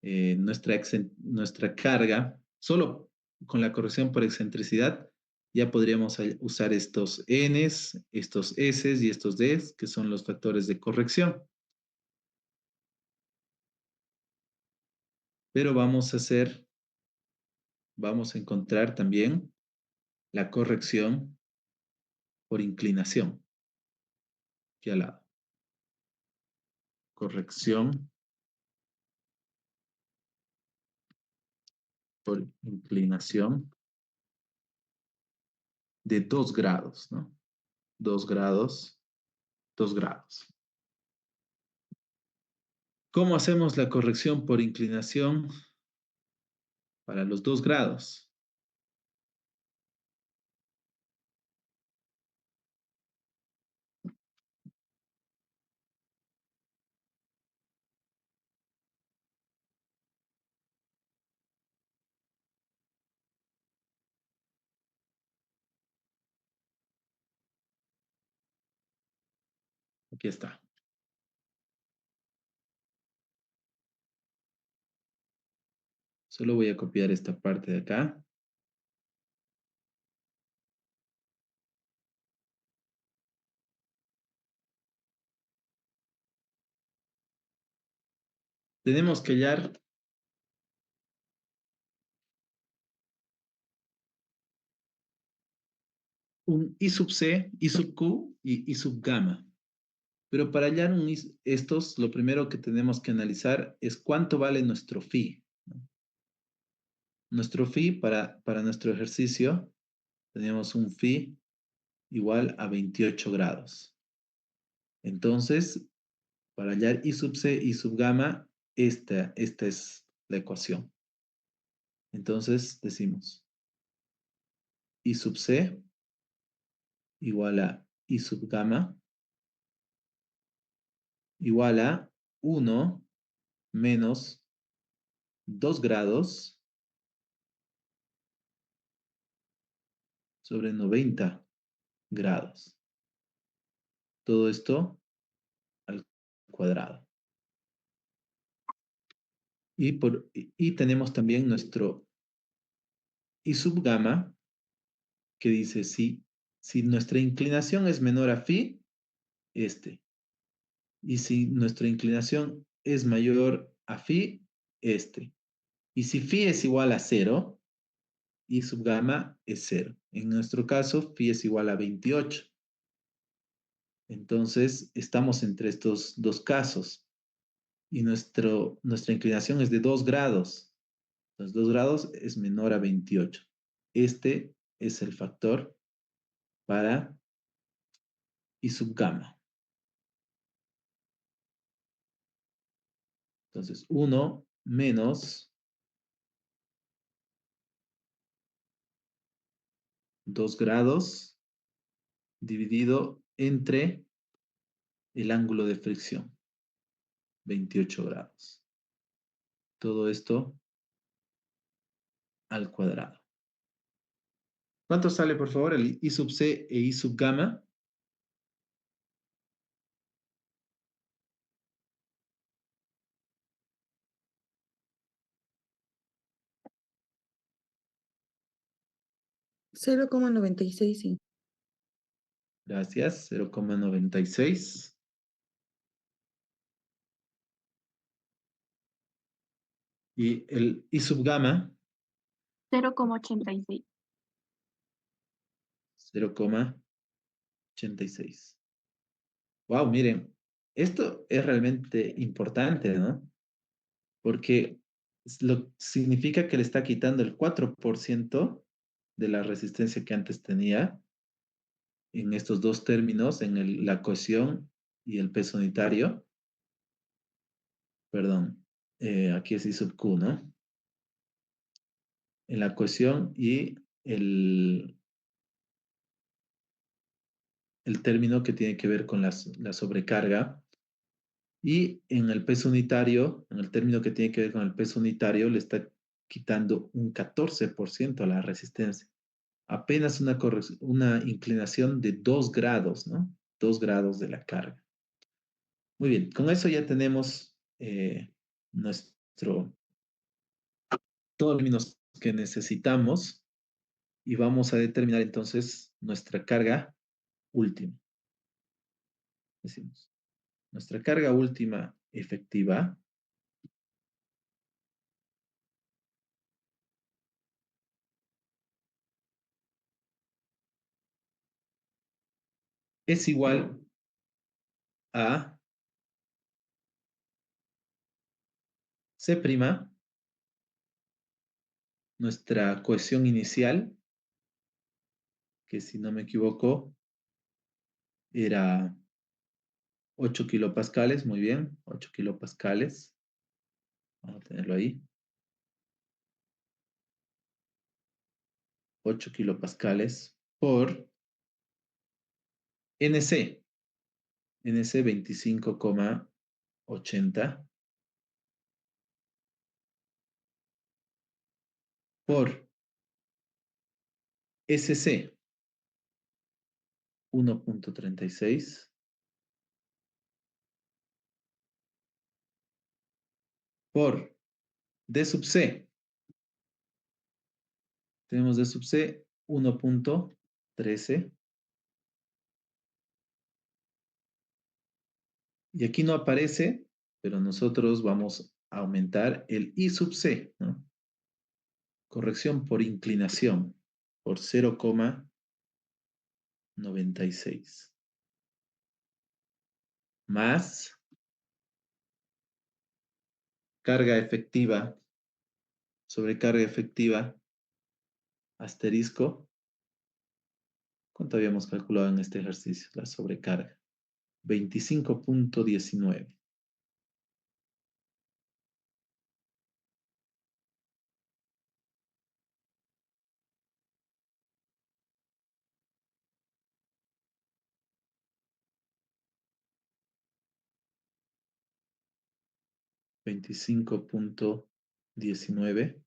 nuestra carga, solo con la corrección por excentricidad, ya podríamos usar estos n's, estos s's y estos d's, que son los factores de corrección. Pero vamos a encontrar también la corrección por inclinación. Aquí al lado. Corrección por inclinación de 2 grados, ¿no? 2 grados, 2 grados. ¿Cómo hacemos la corrección por inclinación para los 2 grados? Aquí está. Solo voy a copiar esta parte de acá. Tenemos que hallar un I sub C, I sub Q y I sub gamma. Pero para hallar estos, lo primero que tenemos que analizar es cuánto vale nuestro phi. Nuestro phi para nuestro ejercicio, tenemos un phi igual a 28 grados. Entonces, para hallar I sub C, I sub gamma, esta es la ecuación. Entonces, decimos I sub C igual a I sub gamma igual a 1 menos 2 grados sobre 90 grados. Todo esto al cuadrado. Y tenemos también nuestro I sub gamma, que dice si nuestra inclinación es menor a phi, y si nuestra inclinación es mayor a phi, y si phi es igual a 0, I sub gamma es 0. En nuestro caso, phi es igual a 28. Entonces, estamos entre estos dos casos. Y nuestra inclinación es de 2 grados. Los 2 grados es menor a 28. Este es el factor para I sub gamma. Entonces, 1 menos 2 grados dividido entre el ángulo de fricción, 28 grados. Todo esto al cuadrado. ¿Cuánto sale, por favor, el I sub C e I sub gamma?
$0,96, sí.
Gracias, 0,96. Y el I sub gamma,
0,86.
0,86. Wow, miren, esto es realmente importante, ¿no? Porque significa que le está quitando el 4% de la resistencia que antes tenía en estos dos términos, en la cohesión y el peso unitario. Perdón, aquí es I sub Q, ¿no? En la cohesión y el término que tiene que ver con la sobrecarga Y en el peso unitario, en el término que tiene que ver con el peso unitario, le está quitando un 14% a la resistencia. Apenas una inclinación de 2 grados, ¿no? 2 grados de la carga. Muy bien, con eso ya tenemos todos los términos que necesitamos y vamos a determinar entonces nuestra carga última. Decimos, nuestra carga última efectiva es igual a C', nuestra cohesión inicial, que si no me equivoco era 8 kilopascales, muy bien, 8 kilopascales. Vamos a tenerlo ahí. 8 kilopascales por NC. NC 25,80 por SC 1,36 por D sub C. Tenemos D sub C 1,13. Y aquí no aparece, pero nosotros vamos a aumentar el I sub C, ¿no? Corrección por inclinación, por 0,96. Más carga efectiva sobre carga efectiva, asterisco. ¿Cuánto habíamos calculado en este ejercicio? La sobrecarga. 25,19. $25,19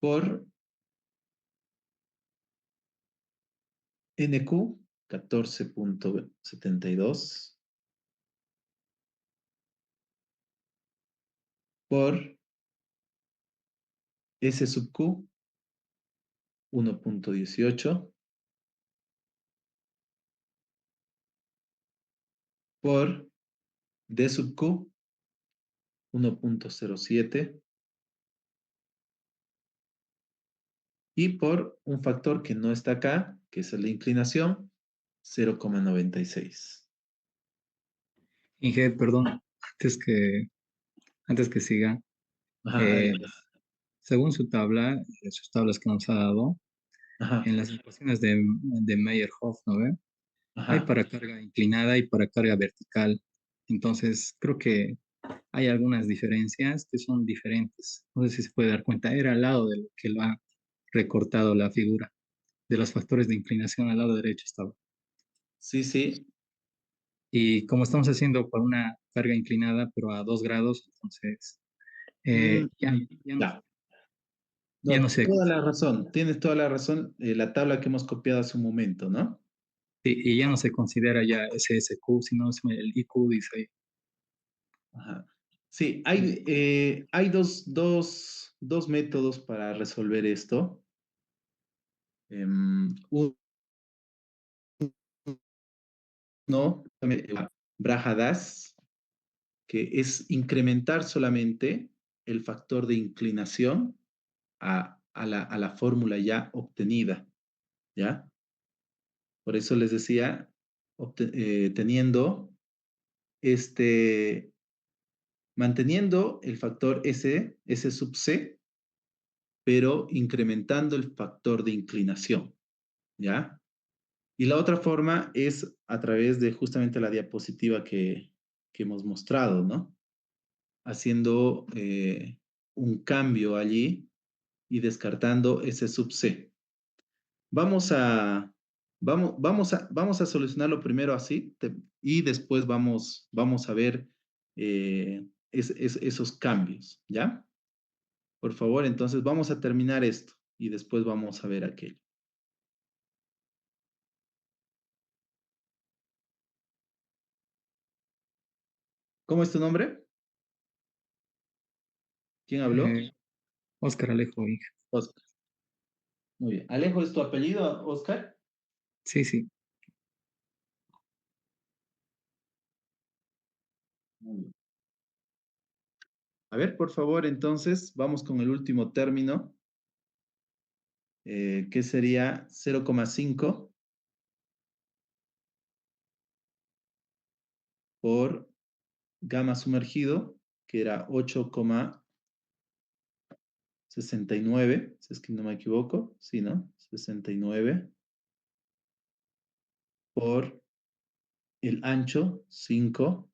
por NQ 14,72 por S sub Q 1,18 por D sub Q 1,07 y por un factor que no está acá, que es la inclinación, 0,96.
Inge, perdón, antes que siga,
Ajá,
eh,
adelante.
según su tabla, sus tablas que nos ha dado,
Ajá,
en las ecuaciones de Meyerhoff, ¿no ve? Hay
ajá.
para carga inclinada y para carga vertical. Entonces, creo que hay algunas diferencias que son diferentes. No sé si se puede dar cuenta. Era al lado de lo que lo ha recortado la figura. De los factores de inclinación al lado derecho estaba.
Sí, sí.
Y como estamos haciendo por una carga inclinada, pero a 2 grados, entonces
Mm,
ya
ya.
no
No,
sé.
toda la razón. Tienes toda la razón. La tabla que hemos copiado hace un momento, ¿no?
Sí, y ya no se considera ya SSQ, sino es el IQ, dice ahí.
Ajá. Sí, hay dos métodos para resolver esto. Uno, Brajadas, que es incrementar solamente el factor de inclinación a la fórmula ya obtenida, ¿ya? Por eso les decía, teniendo manteniendo el factor S sub C, pero incrementando el factor de inclinación, ¿ya? Y la otra forma es a través de justamente la diapositiva que hemos mostrado, ¿no? Haciendo un cambio allí y descartando ese sub C. Vamos a Vamos a solucionarlo primero así y después vamos a ver esos cambios, ¿ya? Por favor, entonces vamos a terminar esto y después vamos a ver aquello. ¿Cómo es tu nombre? ¿Quién habló?
Oscar Alejo, hija.
Oscar. Muy bien. ¿Alejo es tu apellido, Oscar?
Sí, sí.
Muy bien. A ver, por favor, entonces, vamos con el último término, que sería 0,5 por gamma sumergido, que era 8,69, si es que no me equivoco, sí, ¿no? 69 por el ancho, 5,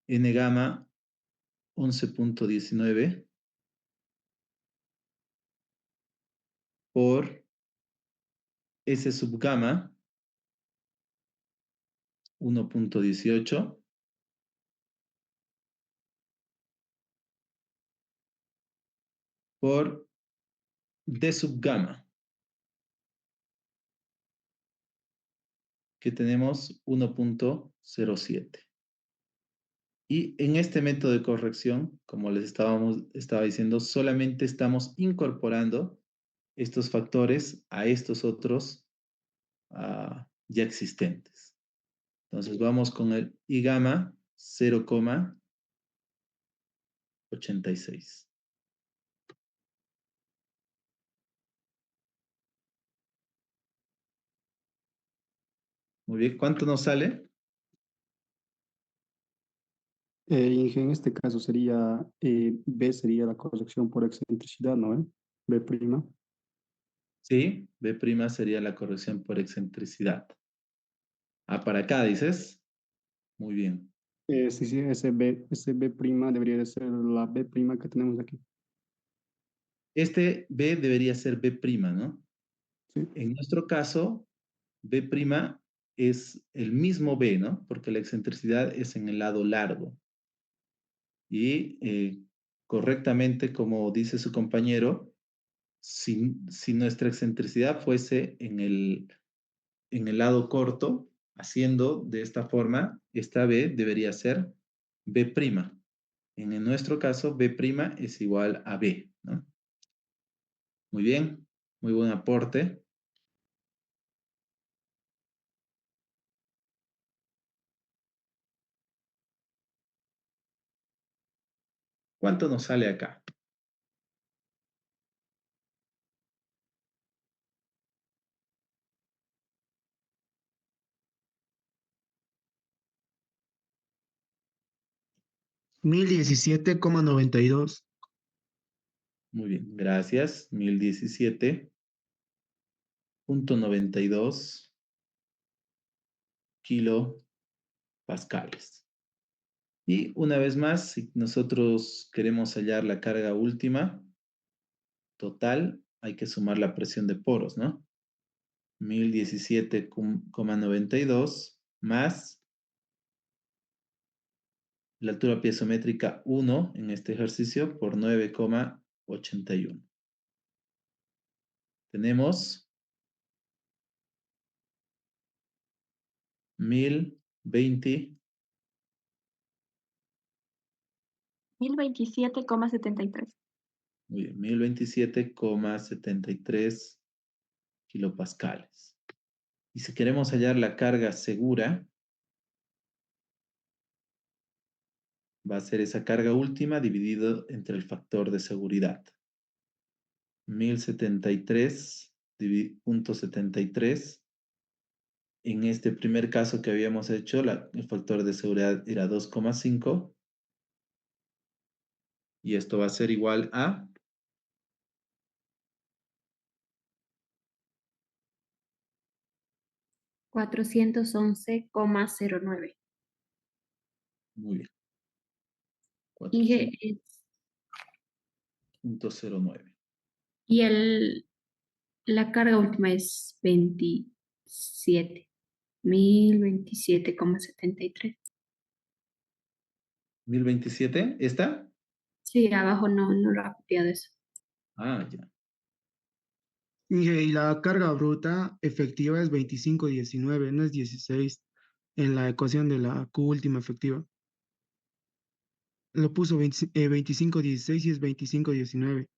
n gamma, 11,19 por S subgamma, 1,18 por D subgamma, que tenemos 1,07. Y en este método de corrección, como les estaba diciendo, solamente estamos incorporando estos factores a estos otros ya existentes. Entonces vamos con el I gamma 0,86. Muy bien, ¿cuánto nos sale?
Inge, en este caso sería, B sería la corrección por excentricidad, ¿no? B prima.
Sí, B' sería la corrección por excentricidad. Para acá dices. Muy bien.
Sí, sí, ese B prima debería de ser la B prima que tenemos aquí.
Este B debería ser B', ¿no?
Sí.
En nuestro caso, B' es el mismo B, ¿no? Porque la excentricidad es en el lado largo. Y correctamente, como dice su compañero, si nuestra excentricidad fuese en el lado corto, haciendo de esta forma, esta B debería ser B'. En nuestro caso, B' es igual a B, ¿no? Muy bien, muy buen aporte. ¿Cuánto nos sale acá?
$1,017,92.
Muy bien, gracias. 1017,92 kilopascales. Y una vez más, si nosotros queremos hallar la carga última total, hay que sumar la presión de poros, ¿no? 1017,92 más la altura piezométrica 1 en este ejercicio por 9,81. Tenemos 1020.
1027,73.
Muy bien, 1027,73 kilopascales. Y si queremos hallar la carga segura, va a ser esa carga última dividido entre el factor de seguridad. 1073,73. En este primer caso que habíamos hecho, el factor de seguridad era 2,5. Y esto va a ser igual a
411,09.
muy bien.
Inge,
400,09.
y la carga última es 27. 7. 1027,73.
1027, ¿está?
Sí, abajo no lo ha copiado eso.
Ah, ya.
Y la carga bruta efectiva es 25,19, no es 16 en la ecuación de la Q última efectiva. Lo puso 25,16 y es 25,19.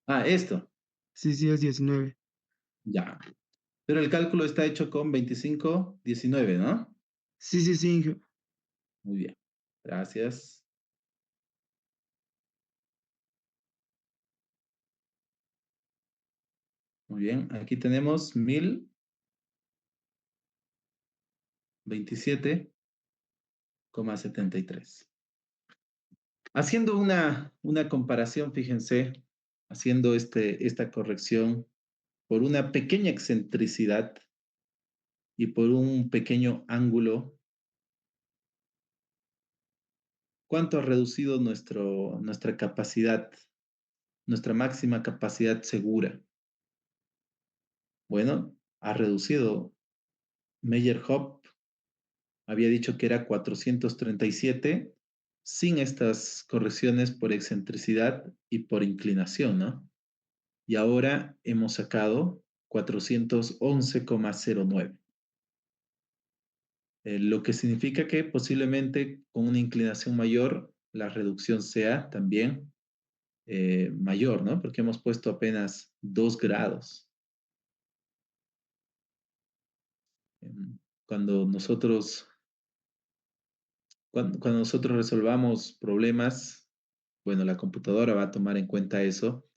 Ah, esto.
Sí, sí, es 19.
Ya. Pero el cálculo está hecho con 25,19, ¿no?
Sí, sí, sí, Inge.
Muy bien. Gracias. Muy bien. Aquí tenemos 1027,73. Haciendo una comparación, fíjense, haciendo esta corrección por una pequeña excentricidad y por un pequeño ángulo, ¿cuánto ha reducido nuestra capacidad, nuestra máxima capacidad segura? Bueno, ha reducido. Meyerhoff había dicho que era 437 sin estas correcciones por excentricidad y por inclinación, ¿no? Y ahora hemos sacado 411,09. Lo que significa que posiblemente con una inclinación mayor la reducción sea también mayor, ¿no? Porque hemos puesto apenas 2 grados. Cuando nosotros, cuando nosotros resolvamos problemas, bueno, la computadora va a tomar en cuenta eso,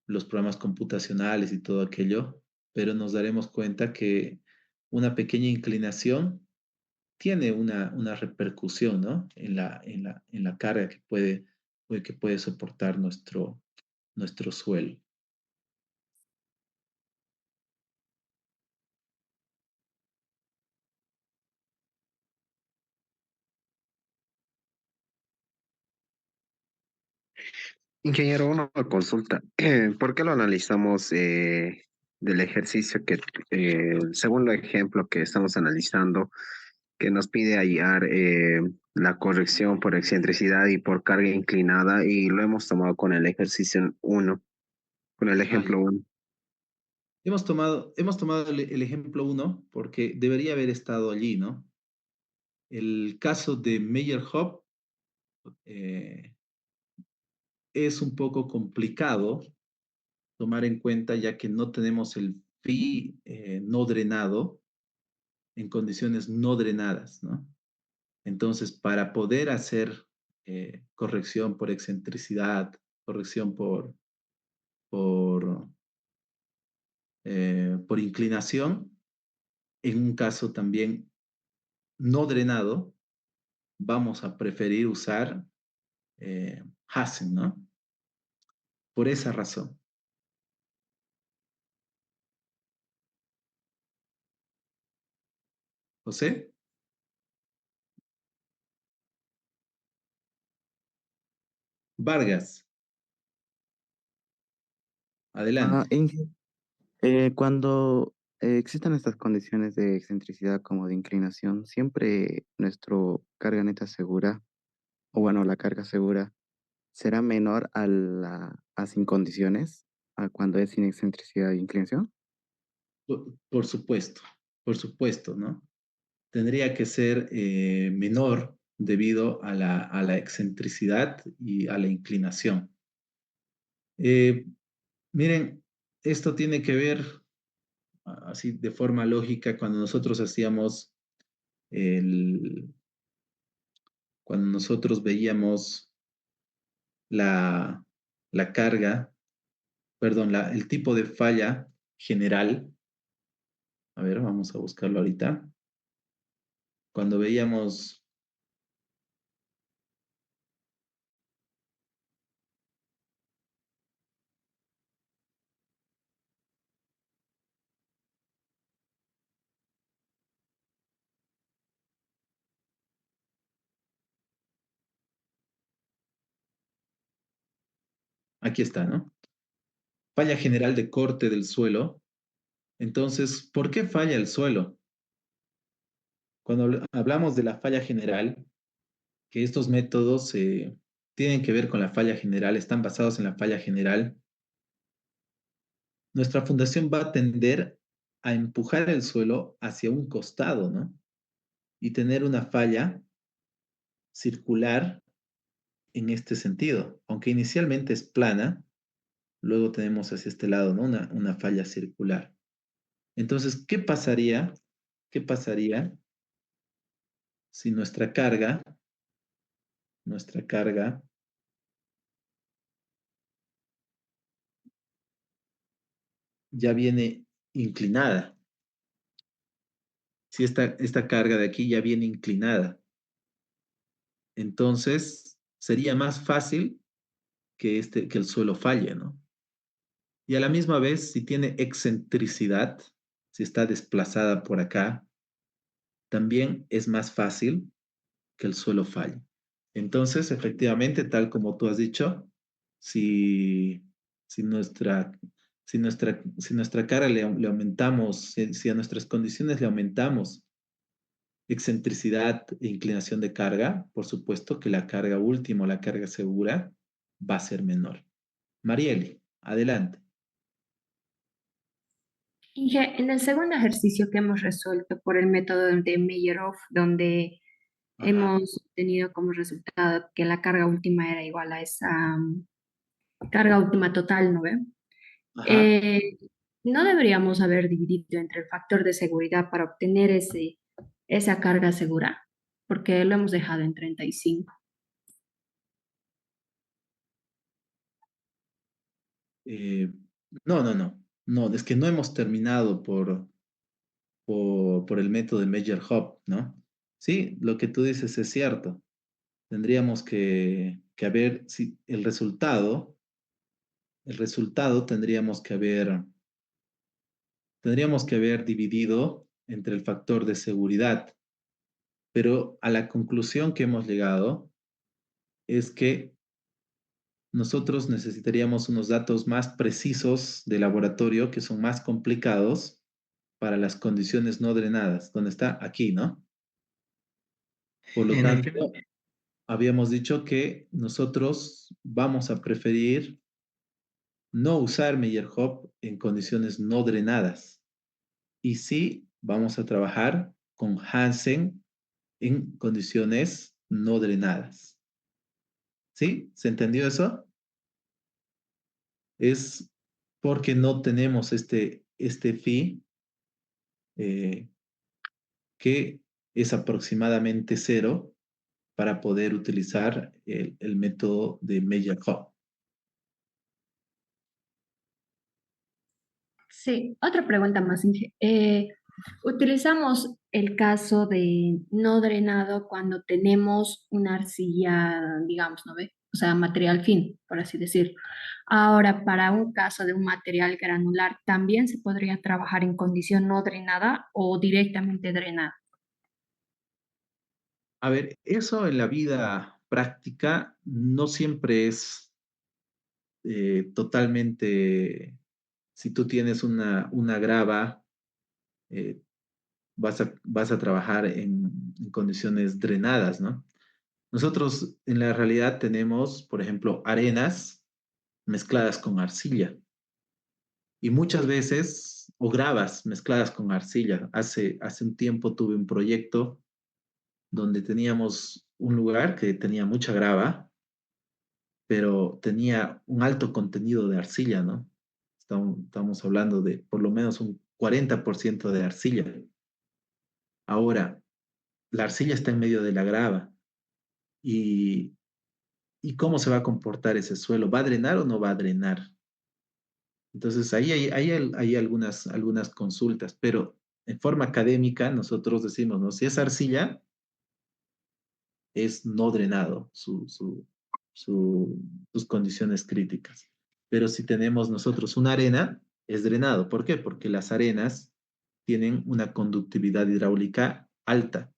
los programas computacionales y todo aquello, pero nos daremos cuenta que una pequeña inclinación tiene una repercusión, ¿no? En la carga que puede soportar nuestro suelo.
Ingeniero, una consulta. ¿Por qué lo analizamos del ejercicio que, según el ejemplo que estamos analizando, que nos pide hallar la corrección por excentricidad y por carga inclinada, y lo hemos tomado con el ejercicio 1, con el
Ah, ya.
ejemplo 1?
Hemos tomado el ejemplo 1 porque debería haber estado allí, ¿no? El caso de Meyerhoff eh, es un poco complicado tomar en cuenta ya que no tenemos el phi no drenado en condiciones no drenadas, ¿no? Entonces, para poder hacer corrección por excentricidad, corrección por, por inclinación, en un caso también no drenado, vamos a preferir usar Hassen, ¿no? Por esa razón. José, Vargas,
Ah,
adelante.
Inge, cuando existen estas condiciones de excentricidad como de inclinación, siempre nuestro carga neta segura, o bueno, la carga segura, será menor a sin condiciones, a cuando es sin excentricidad e inclinación.
Por supuesto, ¿no? Tendría que ser menor debido a la excentricidad y a la inclinación. Eh, Miren, esto tiene que ver así de forma lógica cuando nosotros cuando nosotros veíamos la, la carga, perdón, el tipo de falla general. A ver, vamos a buscarlo ahorita. Cuando veíamos, aquí está, ¿no? Falla general de corte del suelo. Entonces, ¿por qué falla el suelo? Cuando hablamos de la falla general, que estos métodos tienen que ver con la falla general, están basados en la falla general, nuestra fundación va a tender a empujar el suelo hacia un costado, ¿no? Y tener una falla circular en este sentido. Aunque inicialmente es plana, luego tenemos hacia este lado, ¿no? Una falla circular. Entonces, ¿qué pasaría? ¿Qué pasaría si nuestra carga ya viene inclinada? Si esta carga de aquí ya viene inclinada, entonces sería más fácil que el suelo falle, ¿no? Y a la misma vez, si tiene excentricidad, si está desplazada por acá, también es más fácil que el suelo falle. Entonces, efectivamente, tal como tú has dicho, si, si nuestra, si nuestra carga le aumentamos, si a nuestras condiciones le aumentamos excentricidad e inclinación de carga, por supuesto que la carga última, la carga segura, va a ser menor. Marieli, adelante.
Inge, en el segundo ejercicio que hemos resuelto por el método de Meyerhoff, donde hemos tenido como resultado que la carga última era igual a esa carga última total, ¿no ve?
Ajá.
No deberíamos haber dividido entre el factor de seguridad para obtener esa carga segura, porque lo hemos dejado en 35.
No, es que no hemos terminado por el método de Meyerhoff, ¿no? Sí, lo que tú dices es cierto. Tendríamos que haber, si el resultado tendríamos que haber dividido entre el factor de seguridad, pero a la conclusión que hemos llegado es que nosotros necesitaríamos unos datos más precisos de laboratorio que son más complicados para las condiciones no drenadas, donde está aquí, ¿no? Por lo
En el
tanto, habíamos dicho que nosotros vamos a preferir no usar Meyerhoff en condiciones no drenadas. Y sí, vamos a trabajar con Hansen en condiciones no drenadas. ¿Sí? ¿Se entendió eso? Es porque no tenemos este phi que es aproximadamente 0 para poder utilizar el método de Meyerhoff.
Sí, otra pregunta más, Inge. Utilizamos el caso de no drenado cuando tenemos una arcilla, digamos, ¿no ve? O sea, material fin, por así decirlo. Ahora, para un caso de un material granular, ¿también se podría trabajar en condición no drenada o directamente drenada?
A ver, eso en la vida práctica no siempre es totalmente, si tú tienes una grava, eh, vas a trabajar en condiciones drenadas, ¿no? Nosotros en la realidad tenemos, por ejemplo, arenas mezcladas con arcilla y muchas veces, o gravas mezcladas con arcilla. Hace un tiempo tuve un proyecto donde teníamos un lugar que tenía mucha grava, pero tenía un alto contenido de arcilla, ¿no? Estamos hablando de por lo menos un 40% de arcilla. Ahora, la arcilla está en medio de la grava y, y ¿cómo se va a comportar ese suelo? ¿Va a drenar o no va a drenar? Entonces, ahí hay algunas consultas, pero en forma académica nosotros decimos, ¿no? Si es arcilla, es no drenado sus condiciones críticas. Pero si tenemos nosotros una arena, es drenado. ¿Por qué? Porque las arenas tienen una conductividad hidráulica alta.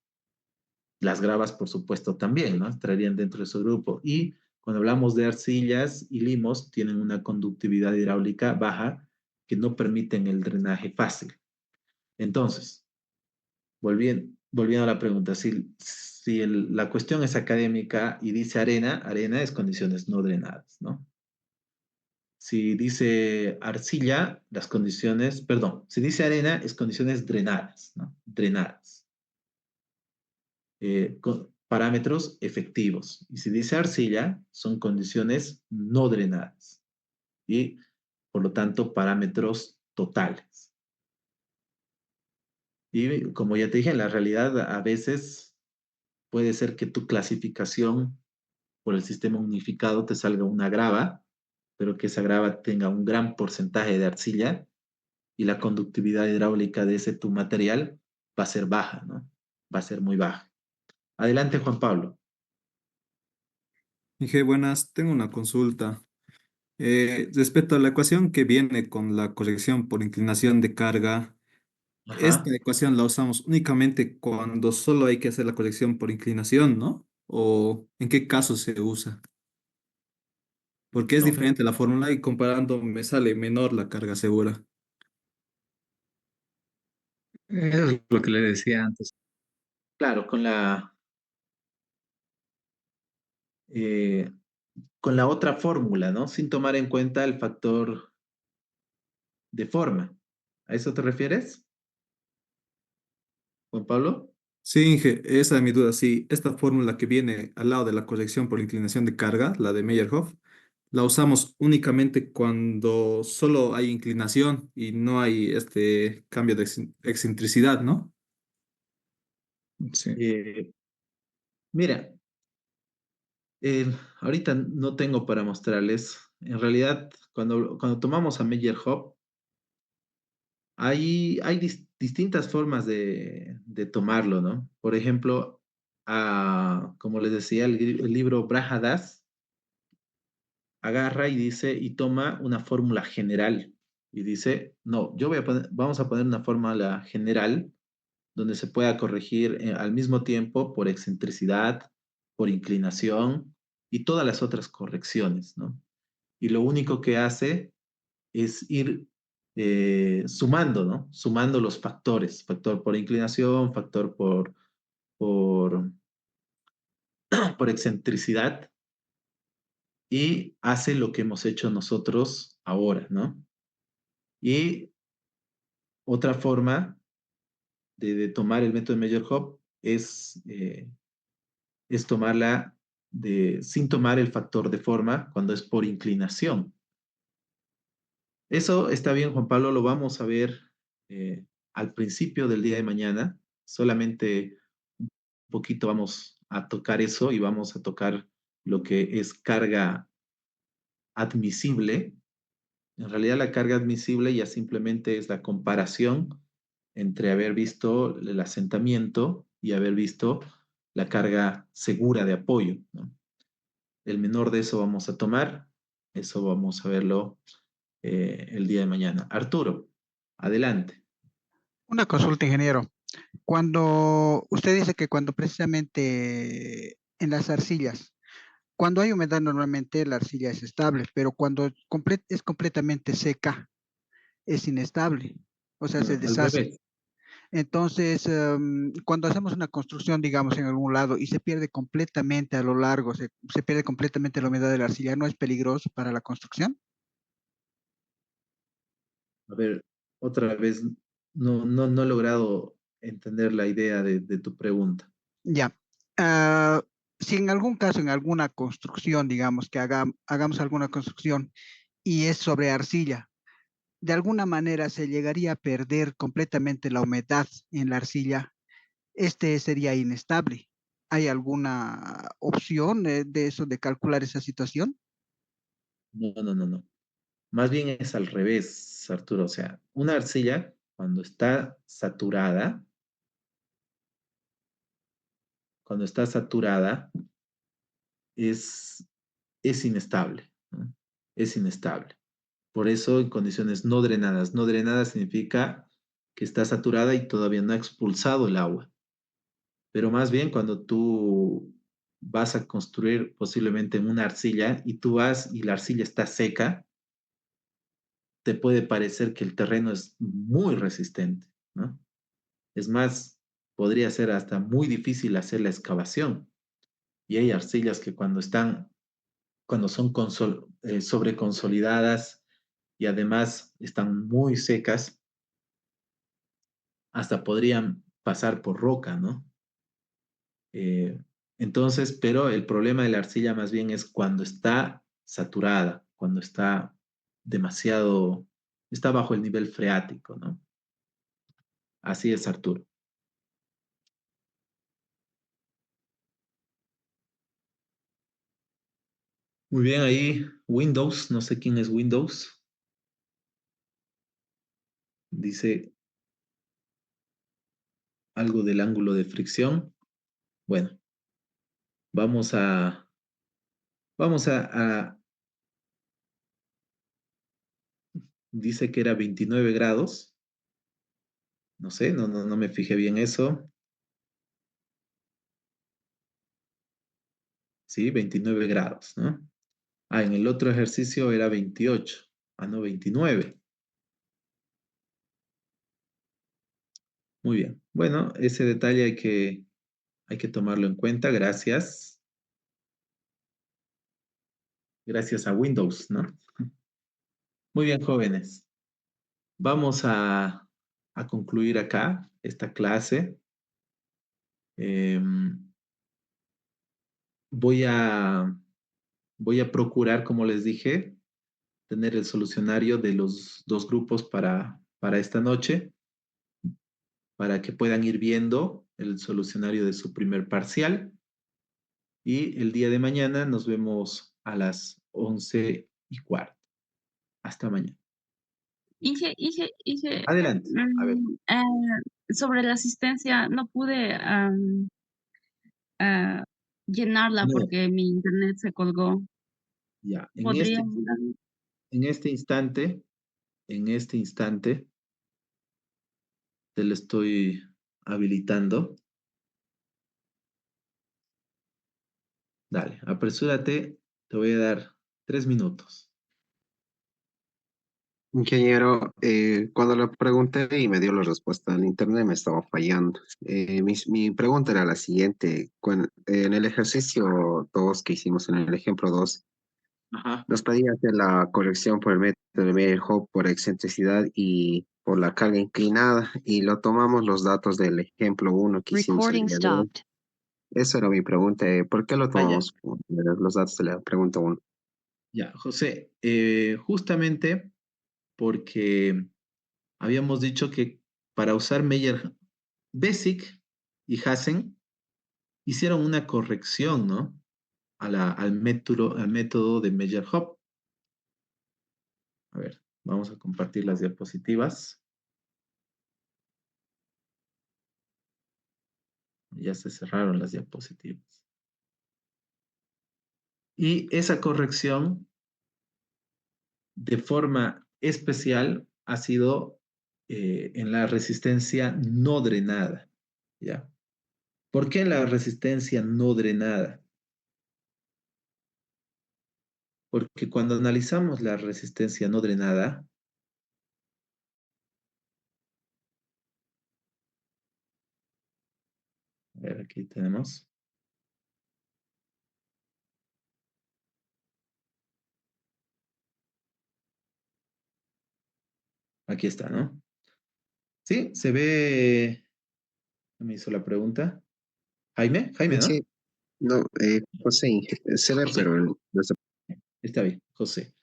Las gravas, por supuesto, también, ¿no? Estarían dentro de su grupo. Y cuando hablamos de arcillas y limos, tienen una conductividad hidráulica baja que no permiten el drenaje fácil. Entonces, volviendo a la pregunta, si la cuestión es académica y dice arena, arena es condiciones no drenadas, ¿no? Si dice arcilla, las condiciones, perdón, si dice arena, es condiciones drenadas, ¿no? Drenadas. Con parámetros efectivos. Y si dice arcilla, son condiciones no drenadas. Y, por lo tanto, parámetros totales. Y como ya te dije, en la realidad a veces puede ser que tu clasificación por el sistema unificado te salga una grava, pero que esa grava tenga un gran porcentaje de arcilla y la conductividad hidráulica de ese tu material va a ser baja, ¿no? Va a ser muy baja. Adelante, Juan Pablo.
Dije, buenas, tengo una consulta. Respecto a la ecuación que viene con la corrección por inclinación de carga,
Ajá.
esta ecuación la usamos únicamente cuando solo hay que hacer la corrección por inclinación, ¿no? ¿O en qué caso se usa? Porque es
No.
diferente la fórmula y comparando me sale menor la carga segura.
Es lo que le decía antes.
Claro, con la otra fórmula, ¿no? Sin tomar en cuenta el factor de forma. ¿A eso te refieres, Juan Pablo?
Sí, Inge, esa es mi duda. Sí, esta fórmula que viene al lado de la corrección por inclinación de carga, la de Meyerhoff, la usamos únicamente cuando solo hay inclinación y no hay este cambio de excentricidad, ¿no?
Sí.
Mira, ahorita no tengo para mostrarles. En realidad, cuando tomamos a Meyerhoff, hay distintas formas de tomarlo, ¿no? Por ejemplo, como les decía, el libro Brajadas agarra y dice, y toma una fórmula general. Y dice, no, vamos a poner una fórmula general donde se pueda corregir al mismo tiempo por excentricidad, por inclinación y todas las otras correcciones, ¿no? Y lo único que hace es ir sumando, ¿no? Sumando los factores, factor por inclinación, factor por, por excentricidad, y hace lo que hemos hecho nosotros ahora, ¿no? Y otra forma de tomar el método de Meyerhoff es tomarla sin tomar el factor de forma cuando es por inclinación. Eso está bien, Juan Pablo, lo vamos a ver al principio del día de mañana. Solamente un poquito vamos a tocar eso y vamos a tocar lo que es carga admisible. En realidad la carga admisible ya simplemente es la comparación entre haber visto el asentamiento y haber visto la carga segura de apoyo, ¿no? El menor de eso vamos a tomar, eso vamos a verlo el día de mañana. Arturo, adelante.
Una consulta, ingeniero. Cuando usted dice que cuando precisamente en las arcillas, cuando hay humedad normalmente la arcilla es estable, pero cuando es completamente seca, es inestable, o sea, se
No, al
deshace.
revés.
Entonces, cuando hacemos una construcción, digamos, en algún lado y se pierde completamente a lo largo, se pierde completamente la humedad de la arcilla, ¿no es peligroso para la construcción?
A ver, otra vez, no he logrado entender la idea de tu pregunta.
Ya. Si en algún caso, en alguna construcción, digamos, que hagamos alguna construcción y es sobre arcilla, de alguna manera se llegaría a perder completamente la humedad en la arcilla, este sería inestable. ¿Hay alguna opción de eso, de calcular esa situación?
No. Más bien es al revés, Arturo. O sea, una arcilla, cuando está saturada, es, es inestable, ¿no? Es inestable. Por eso en condiciones no drenadas. No drenadas significa que está saturada y todavía no ha expulsado el agua. Pero más bien cuando tú vas a construir posiblemente en una arcilla y tú vas y la arcilla está seca, te puede parecer que el terreno es muy resistente, ¿no? Es más, podría ser hasta muy difícil hacer la excavación. Y hay arcillas que cuando son sobreconsolidadas y además están muy secas, hasta podrían pasar por roca, ¿no? Eh, entonces, pero el problema de la arcilla más bien es cuando está saturada, cuando está demasiado, está bajo el nivel freático, ¿no? Así es, Arturo. Muy bien, ahí Windows, no sé quién es Windows, dice algo del ángulo de fricción. Bueno, vamos a, vamos dice que era 29 grados. No sé, no me fijé bien eso. Sí, 29 grados, ¿no? Ah, en el otro ejercicio era 28. Ah, no, 29. Muy bien. Bueno, ese detalle hay que tomarlo en cuenta. Gracias. Gracias a Windows, ¿no? Muy bien, jóvenes. Vamos a concluir acá esta clase. Em, voy a, voy a procurar, como les dije, tener el solucionario de los dos grupos para esta noche, para que puedan ir viendo el solucionario de su primer parcial. Y el día de mañana nos vemos a las 11:15. Hasta mañana.
Inge,
Adelante. A ver.
sobre la asistencia, no pude ah, llenarla
No,
porque mi internet se colgó.
ya.
¿Podría?
En este instante, te lo estoy habilitando. Dale, apresúrate. Te voy a dar 3 minutos.
Ingeniero, cuando le pregunté y me dio la respuesta, el internet me estaba fallando. Mi pregunta era la siguiente. En el ejercicio 2 que hicimos, en el ejemplo 2,
Ajá.
nos pedía hacer la corrección por el método de Meyer-Hoff por excentricidad y por la carga inclinada, y lo tomamos los datos del ejemplo 1 que hicimos el día de hoy. Esa era mi pregunta. ¿Por qué lo tomamos los datos de la pregunta 1?
Ya, José, justamente porque habíamos dicho que para usar Meyer, Basic y Hassen hicieron una corrección, ¿no? Al método de Meyer-Hoff. A ver, vamos a compartir las diapositivas. Ya se cerraron las diapositivas. Y esa corrección, de forma especial, ha sido en la resistencia no drenada, ¿ya? ¿Por qué la resistencia no drenada? Porque cuando analizamos la resistencia no drenada, a ver, aquí tenemos. Aquí está, ¿no? Sí, se ve. Me hizo la pregunta. Jaime, ¿no?
Sí, no, José, se ve,
José.
pero no se...
Está bien, José.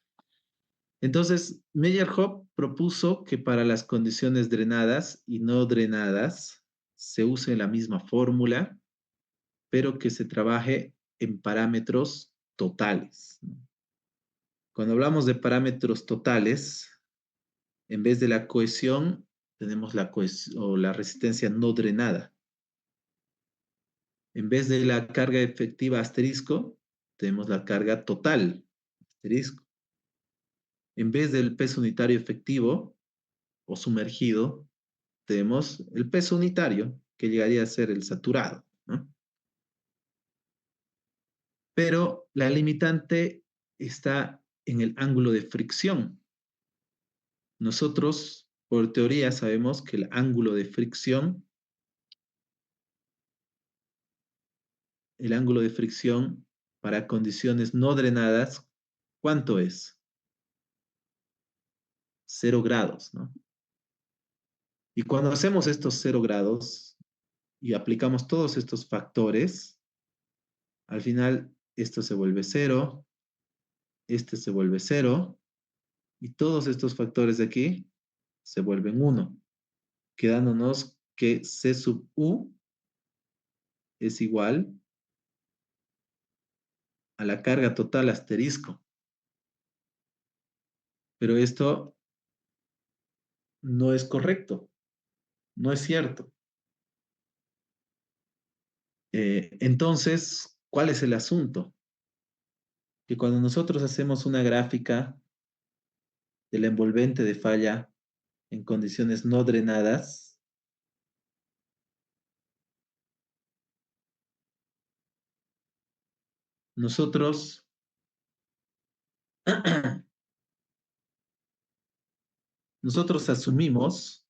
Entonces, Meyerhoff propuso que para las condiciones drenadas y no drenadas se use la misma fórmula, pero que se trabaje en parámetros totales. Cuando hablamos de parámetros totales, en vez de la cohesión, tenemos la resistencia no drenada. En vez de la carga efectiva asterisco, tenemos la carga total asterisco. En vez del peso unitario efectivo o sumergido, tenemos el peso unitario, que llegaría a ser el saturado, ¿no? Pero la limitante está en el ángulo de fricción. Nosotros, por teoría, sabemos que el ángulo de fricción para condiciones no drenadas, ¿cuánto es? 0 grados, ¿no? Y cuando hacemos estos 0 grados y aplicamos todos estos factores, al final esto se vuelve 0, este se vuelve 0, y todos estos factores de aquí se vuelven 1, quedándonos que C sub U es igual a la carga total asterisco. Pero esto no es correcto, no es cierto. Entonces, ¿cuál es el asunto? Que cuando nosotros hacemos una gráfica de la envolvente de falla en condiciones no drenadas, nosotros nosotros asumimos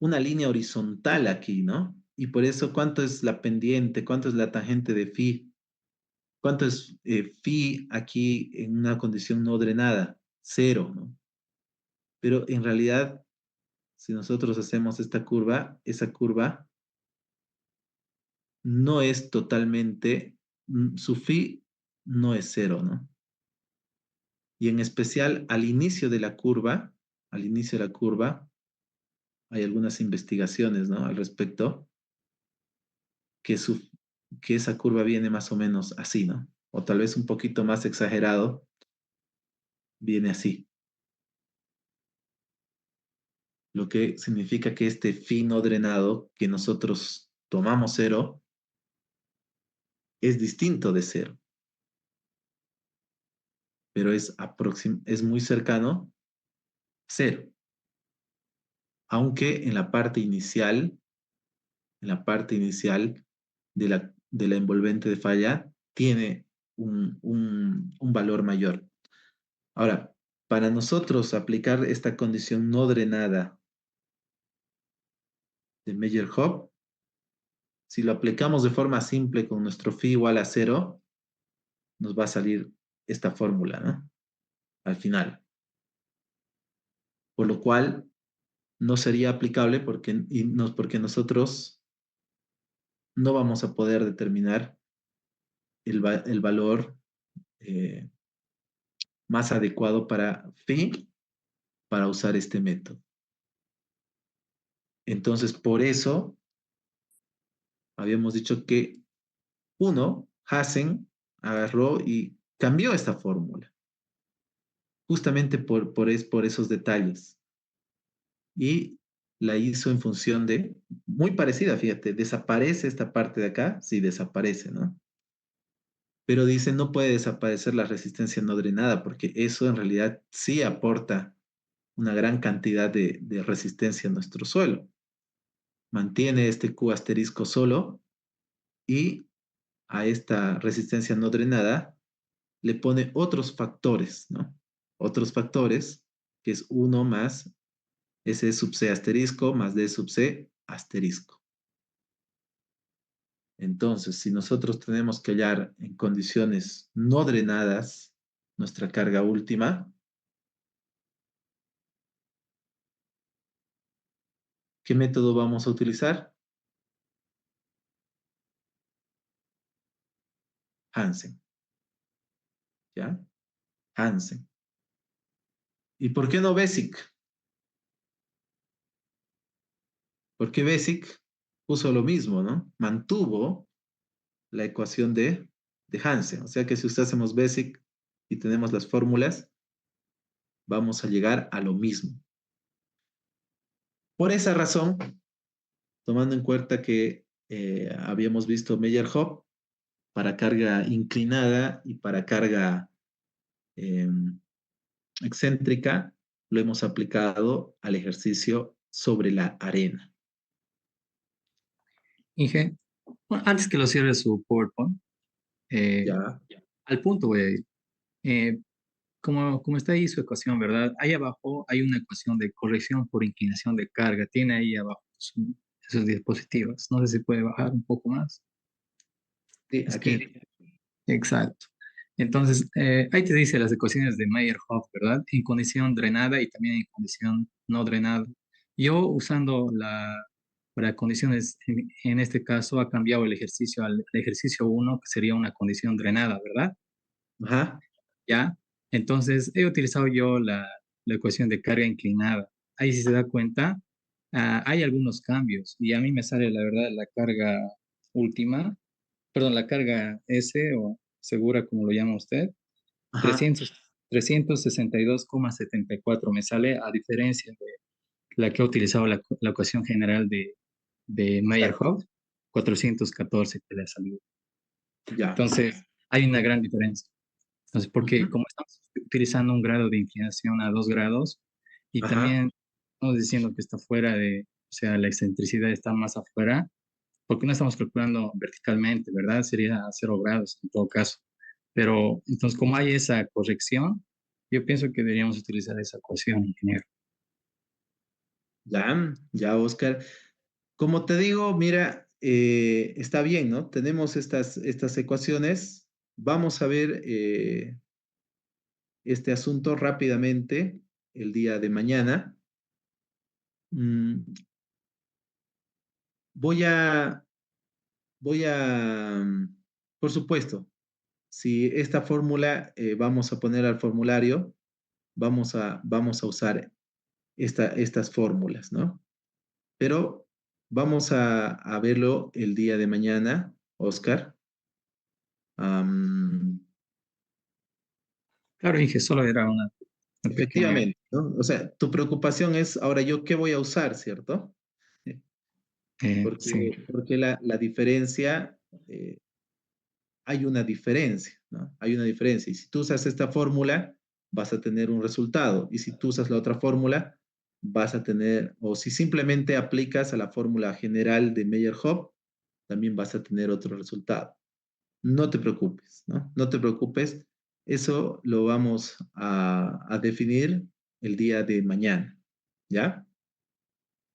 una línea horizontal aquí, ¿no? Y por eso, ¿cuánto es la pendiente? ¿Cuánto es la tangente de phi? ¿Cuánto es phi aquí en una condición no drenada? 0, ¿no? Pero en realidad, si nosotros hacemos esta curva, esa curva no es totalmente, su phi no es 0, ¿no? Y en especial al inicio de la curva, hay algunas investigaciones, ¿no? Al respecto, que, que esa curva viene más o menos así, ¿no? O tal vez un poquito más exagerado, viene así. Lo que significa que este phi no drenado que nosotros tomamos 0 es distinto de 0, pero es muy cercano a 0. Aunque en la parte inicial de la envolvente de falla, tiene un valor mayor. Ahora, para nosotros aplicar esta condición no drenada de Meyerhof, si lo aplicamos de forma simple con nuestro phi igual a 0, nos va a salir esta fórmula, ¿no? Al final. Por lo cual, no sería aplicable porque nosotros no vamos a poder determinar el valor más adecuado para phi para usar este método. Entonces, por eso habíamos dicho que Hassen agarró y cambió esta fórmula, justamente por esos detalles. Y la hizo en función de, muy parecida, fíjate, desaparece esta parte de acá, sí desaparece, ¿no? Pero dice, no puede desaparecer la resistencia no drenada, porque eso en realidad sí aporta una gran cantidad de resistencia a nuestro suelo. Mantiene este Q asterisco solo y a esta resistencia no drenada le pone otros factores, ¿no? Otros factores, que es 1 más S sub C asterisco más D sub C asterisco. Entonces, si nosotros tenemos que hallar en condiciones no drenadas nuestra carga última, ¿qué método vamos a utilizar? Hansen. ¿Ya? Hansen. ¿Y por qué no Basic? Porque Basic puso lo mismo, ¿no? Mantuvo la ecuación de Hansen. O sea que si usásemos Basic y tenemos las fórmulas, vamos a llegar a lo mismo. Por esa razón, tomando en cuenta que habíamos visto Meyerhof para carga inclinada y para carga excéntrica, lo hemos aplicado al ejercicio sobre la arena.
Inge, bueno, antes que lo cierre su PowerPoint,
Ya.
al punto voy a ir. como está ahí su ecuación, ¿verdad? Ahí abajo hay una ecuación de corrección por inclinación de carga. Tiene ahí abajo esos dispositivos. No sé si puede bajar un poco más.
Sí,
Es
aquí.
que, exacto. Entonces, ahí te dice las ecuaciones de Meyerhof, ¿verdad? En condición drenada y también en condición no drenada. Yo usando para condiciones, en este caso, ha cambiado el ejercicio al ejercicio 1, que sería una condición drenada, ¿verdad?
Ajá.
¿Ya? Entonces, he utilizado yo la ecuación de carga inclinada. Ahí si se da cuenta, hay algunos cambios y a mí me sale, la verdad, la carga última, perdón, la carga S o segura, como lo llama usted,
Ajá.
362,74 me sale, a diferencia de la que ha utilizado la ecuación general de
Exacto.
Meyerhof, 414 que le ha salido.
Ya.
Entonces, hay una gran diferencia. Entonces, porque
Ujú.
como estamos utilizando un grado de inclinación a 2 grados y
Ajá.
también estamos diciendo que está fuera de, o sea, la excentricidad está más afuera, porque no estamos calculando verticalmente, ¿verdad? Sería a 0 grados en todo caso. Pero entonces, como hay esa corrección, yo pienso que deberíamos utilizar esa ecuación, ingeniero.
Ya, ya, Oscar. Como te digo, mira, está bien, ¿no? Tenemos estas ecuaciones. Vamos a ver este asunto rápidamente el día de mañana. Mm, voy a, por supuesto, si esta fórmula vamos a poner al formulario, vamos a usar estas fórmulas, ¿no? Pero vamos a verlo el día de mañana, Oscar. Am,
Claro, dije, solo era una pequeña...
efectivamente, ¿no? O sea, tu preocupación es, ahora yo, ¿qué voy a usar, cierto?
sí,
Porque la diferencia, hay una diferencia, ¿no? Hay una diferencia. Y si tú usas esta fórmula, vas a tener un resultado. Y si tú usas la otra fórmula, vas a tener, o si simplemente aplicas a la fórmula general de Meyerhof, también vas a tener otro resultado. No te preocupes, ¿no? No te preocupes. Eso lo vamos a definir el día de mañana, ¿ya?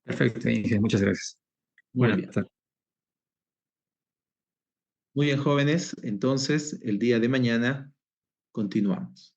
perfecto, Inge, muchas gracias.
Muy
Buenas
bien.
tardes.
Muy bien, jóvenes. Entonces, el día de mañana continuamos.